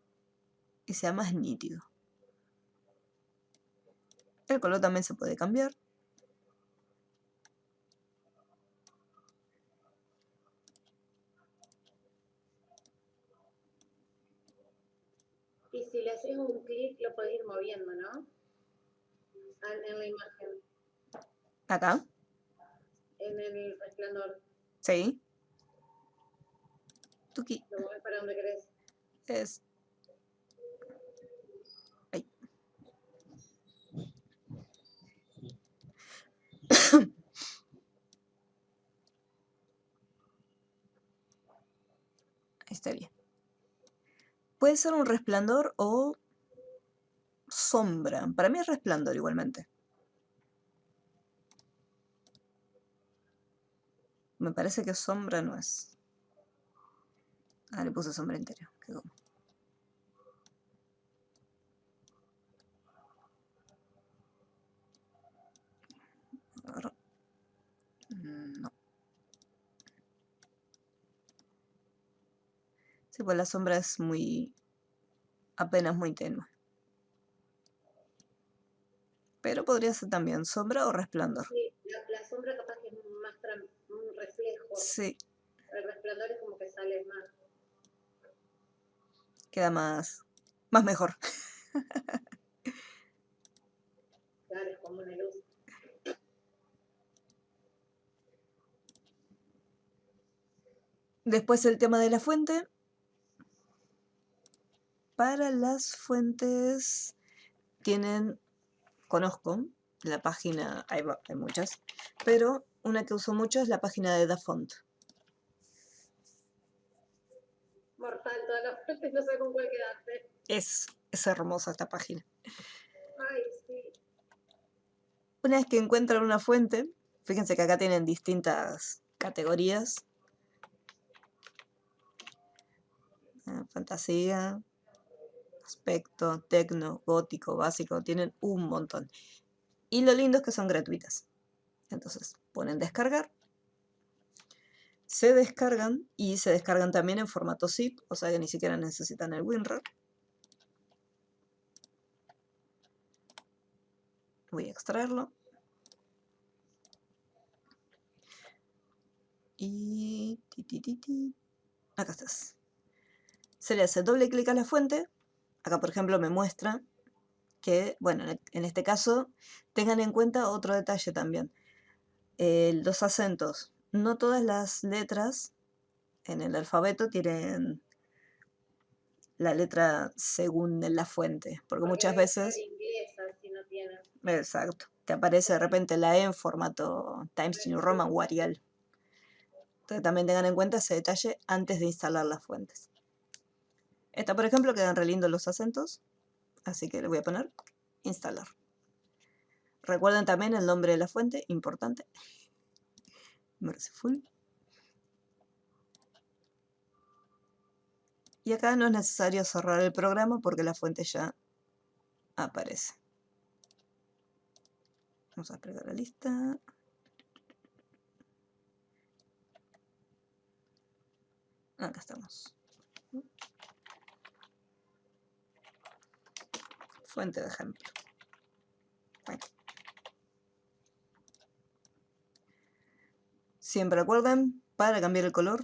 y sea más nítido. El color también se puede cambiar. Y si le haces un clic, lo podés ir moviendo, ¿no? En la imagen. Acá. En el resplandor. Sí. Tuki. Lo mueves para donde querés. Es. Ahí. Ahí está bien. Puede ser un resplandor o sombra. Para mí es resplandor igualmente. Me parece que sombra no es. Ah, le puse sombra interior. Qué como. No. Sí, pues la sombra es apenas muy tenue. Pero podría ser también sombra o resplandor. Sí, la sombra capaz que es más un reflejo. Sí. El resplandor es como que sale más. Queda más mejor. Claro, es como una luz. Después el tema de la fuente. Para las fuentes conozco la página, hay muchas, pero una que uso mucho es la página de DaFont. Mortal, todas las fuentes, no sé con cuál quedarte. Es hermosa esta página. Ay, sí. Una vez que encuentran una fuente, fíjense que acá tienen distintas categorías. Fantasía, aspecto, tecno, gótico, básico, tienen un montón. Y lo lindo es que son gratuitas. Entonces ponen descargar, se descargan y se descargan también en formato zip, o sea que ni siquiera necesitan el WinRAR. Voy a extraerlo. Y... acá estás. Se le hace doble clic a la fuente. Acá, por ejemplo, me muestra que, bueno, en este caso, tengan en cuenta otro detalle también. Los acentos. No todas las letras en el alfabeto tienen la letra según la fuente, porque muchas debe ser veces... inglesa si no tiene. Exacto. Te aparece de repente la E en formato Times New Roman o Arial. Entonces también tengan en cuenta ese detalle antes de instalar las fuentes. Esta, por ejemplo, quedan re lindos los acentos, así que le voy a poner instalar. Recuerden también el nombre de la fuente, importante. Merciful. Y acá no es necesario cerrar el programa porque la fuente ya aparece. Vamos a desplegar la lista. Acá estamos. Fuente de ejemplo. Bueno. Siempre recuerden, para cambiar el color,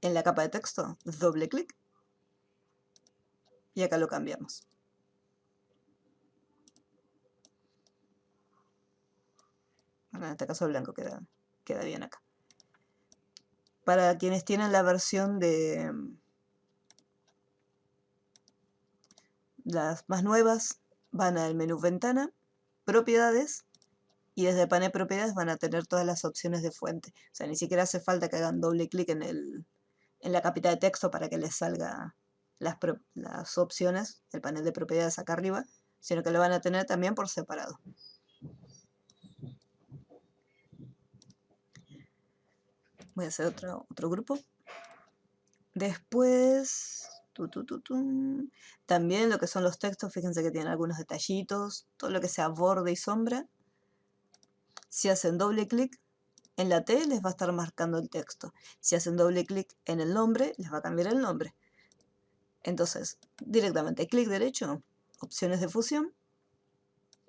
en la capa de texto, doble clic. Y acá lo cambiamos. Bueno, en este caso el blanco queda bien acá. Para quienes tienen la versión de las más nuevas, van al menú Ventana, Propiedades, y desde el panel Propiedades van a tener todas las opciones de fuente. O sea, ni siquiera hace falta que hagan doble clic en la capita de texto para que les salga las opciones, el panel de propiedades acá arriba, sino que lo van a tener también por separado. Voy a hacer otro grupo. Después, también lo que son los textos, fíjense que tienen algunos detallitos, todo lo que sea borde y sombra. Si hacen doble clic en la T, les va a estar marcando el texto. Si hacen doble clic en el nombre, les va a cambiar el nombre. Entonces, directamente clic derecho, opciones de fusión,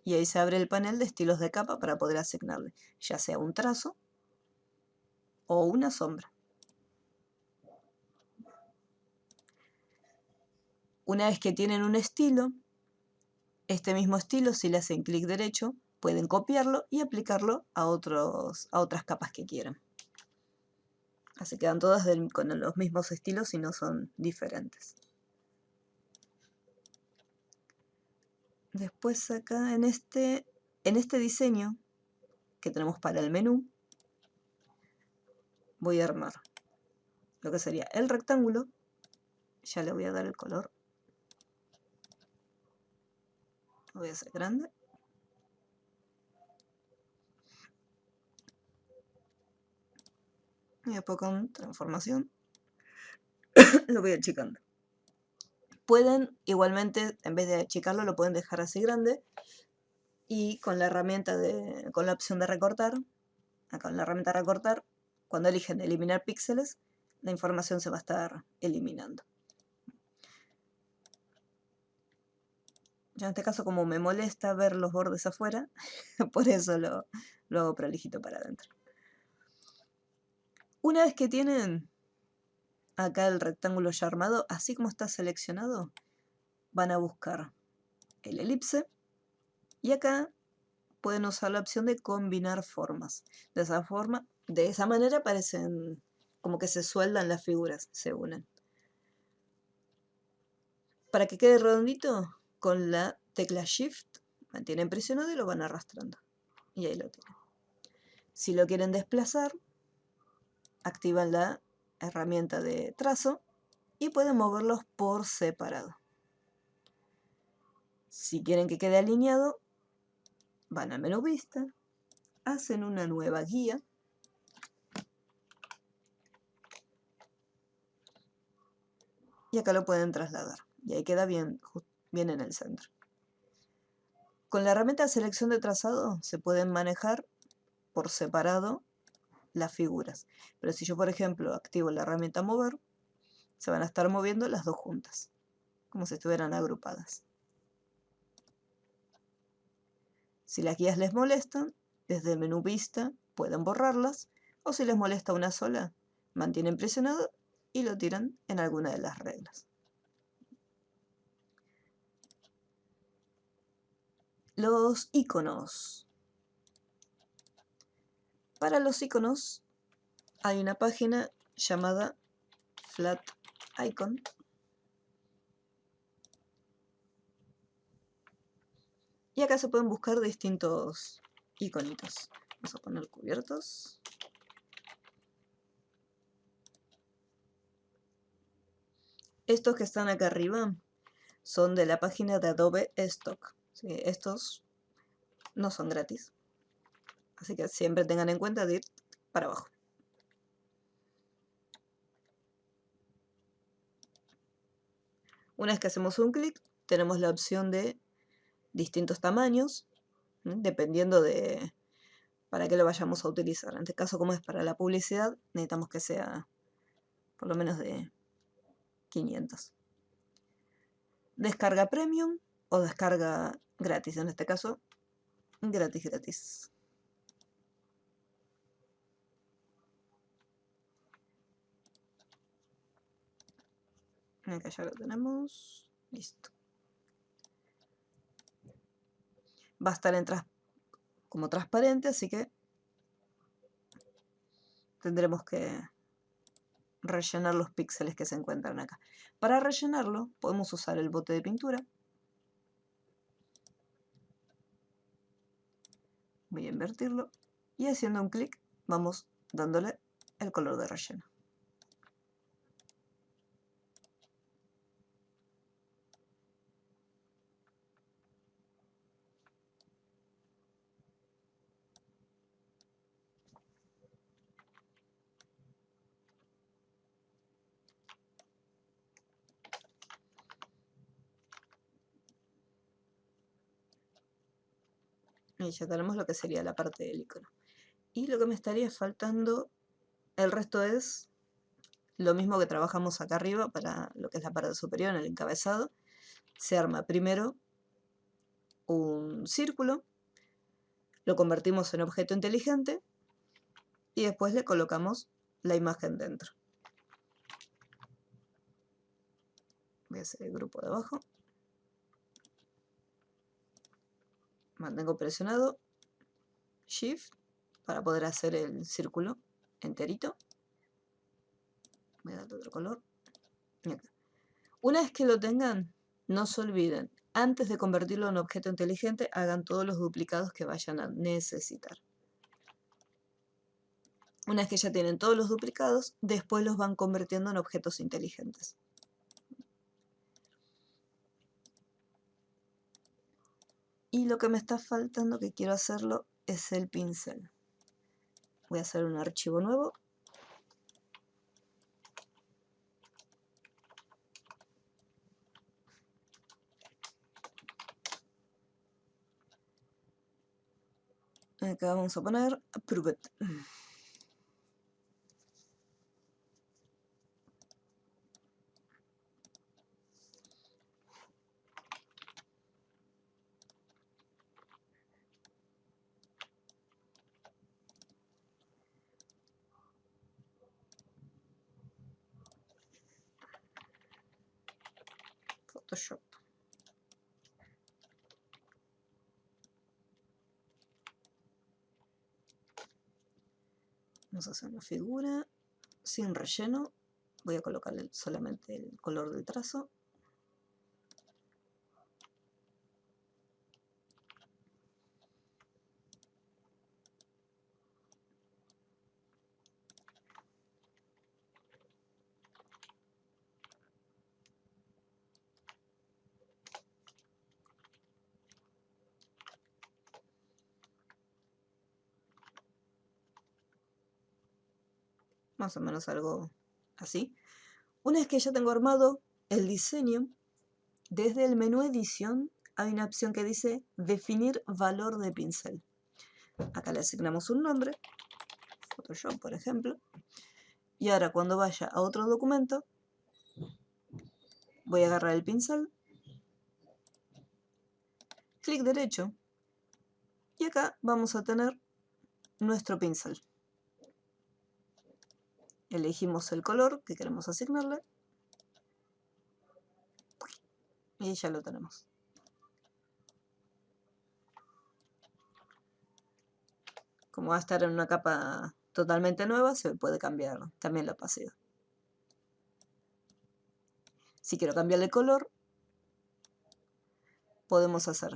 y ahí se abre el panel de estilos de capa para poder asignarle, ya sea un trazo o una sombra. Una vez que tienen un estilo, este mismo estilo, si le hacen clic derecho, pueden copiarlo y aplicarlo a otras capas que quieran. Así quedan todas con los mismos estilos y no son diferentes. Después acá en este diseño que tenemos para el menú, voy a armar lo que sería el rectángulo. Ya le voy a dar el color. Lo voy a hacer grande. Y después con transformación lo voy achicando. Pueden igualmente, en vez de achicarlo, lo pueden dejar así grande. Y con la herramienta con la opción de recortar, acá en la herramienta recortar, cuando eligen eliminar píxeles, la información se va a estar eliminando. Yo en este caso, como me molesta ver los bordes afuera, por eso lo hago prolijito para adentro. Una vez que tienen acá el rectángulo ya armado, así como está seleccionado, van a buscar el elipse y acá pueden usar la opción de combinar formas. De esa manera aparecen como que se sueldan las figuras, se unen. Para que quede redondito, con la tecla Shift, mantienen presionado y lo van arrastrando. Y ahí lo tienen. Si lo quieren desplazar, activan la herramienta de trazo y pueden moverlos por separado. Si quieren que quede alineado, van al menú Vista, hacen una nueva guía y acá lo pueden trasladar. Y ahí queda bien en el centro. Con la herramienta de selección de trazado se pueden manejar por separado las figuras. Pero si yo, por ejemplo, activo la herramienta mover, se van a estar moviendo las dos juntas, como si estuvieran agrupadas. Si las guías les molestan, desde el menú Vista pueden borrarlas, o si les molesta una sola, mantienen presionado y lo tiran en alguna de las reglas. Los iconos. Para los iconos hay una página llamada Flat Icon. Y acá se pueden buscar distintos iconitos. Vamos a poner cubiertos. Estos que están acá arriba son de la página de Adobe Stock. ¿Sí? Estos no son gratis. Así que siempre tengan en cuenta de ir para abajo. Una vez que hacemos un clic, tenemos la opción de distintos tamaños, dependiendo de para qué lo vayamos a utilizar. En este caso, como es para la publicidad, necesitamos que sea por lo menos de 500. Descarga premium o descarga gratis. En este caso, gratis. Acá ya lo tenemos. Listo. Va a estar como transparente, así que tendremos que rellenar los píxeles que se encuentran acá. Para rellenarlo, podemos usar el bote de pintura. Voy a invertirlo. Y haciendo un clic, vamos dándole el color de relleno. Y ya tenemos lo que sería la parte del icono. Y lo que me estaría faltando, el resto es lo mismo que trabajamos acá arriba para lo que es la parte superior, en el encabezado. Se arma primero un círculo, lo convertimos en objeto inteligente y después le colocamos la imagen dentro. Voy a hacer el grupo de abajo. Mantengo presionado Shift para poder hacer el círculo enterito. Voy a darle otro color. Y acá. Una vez que lo tengan, no se olviden, antes de convertirlo en objeto inteligente, hagan todos los duplicados que vayan a necesitar. Una vez que ya tienen todos los duplicados, después los van convirtiendo en objetos inteligentes. Y lo que me está faltando, que quiero hacerlo, es el pincel. Voy a hacer un archivo nuevo. Acá vamos a poner Approved. Photoshop. Vamos a hacer una figura. sin relleno. Voy a colocarle solamente el color del trazo. Más o menos algo así. Una vez que ya tengo armado el diseño, desde el menú edición hay una opción que dice definir valor de pincel. Acá le asignamos un nombre, Photoshop por ejemplo, y ahora cuando vaya a otro documento voy a agarrar el pincel, clic derecho, y acá vamos a tener nuestro pincel. Elegimos el color que queremos asignarle y ya lo tenemos. Como va a estar en una capa totalmente nueva, se puede cambiar también la opacidad. Si quiero cambiarle el color, podemos hacer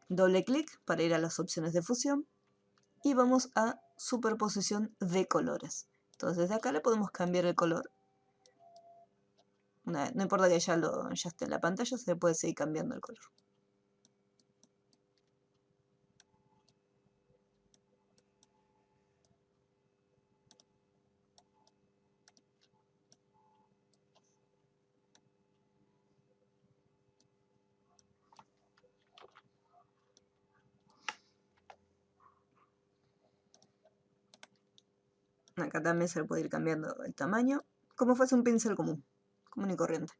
doble clic para ir a las opciones de fusión y vamos a superposición de colores. Entonces desde acá le podemos cambiar el color. No importa que ya esté en la pantalla, se le puede seguir cambiando el color. Acá también se le puede ir cambiando el tamaño, como fuese un pincel común y corriente.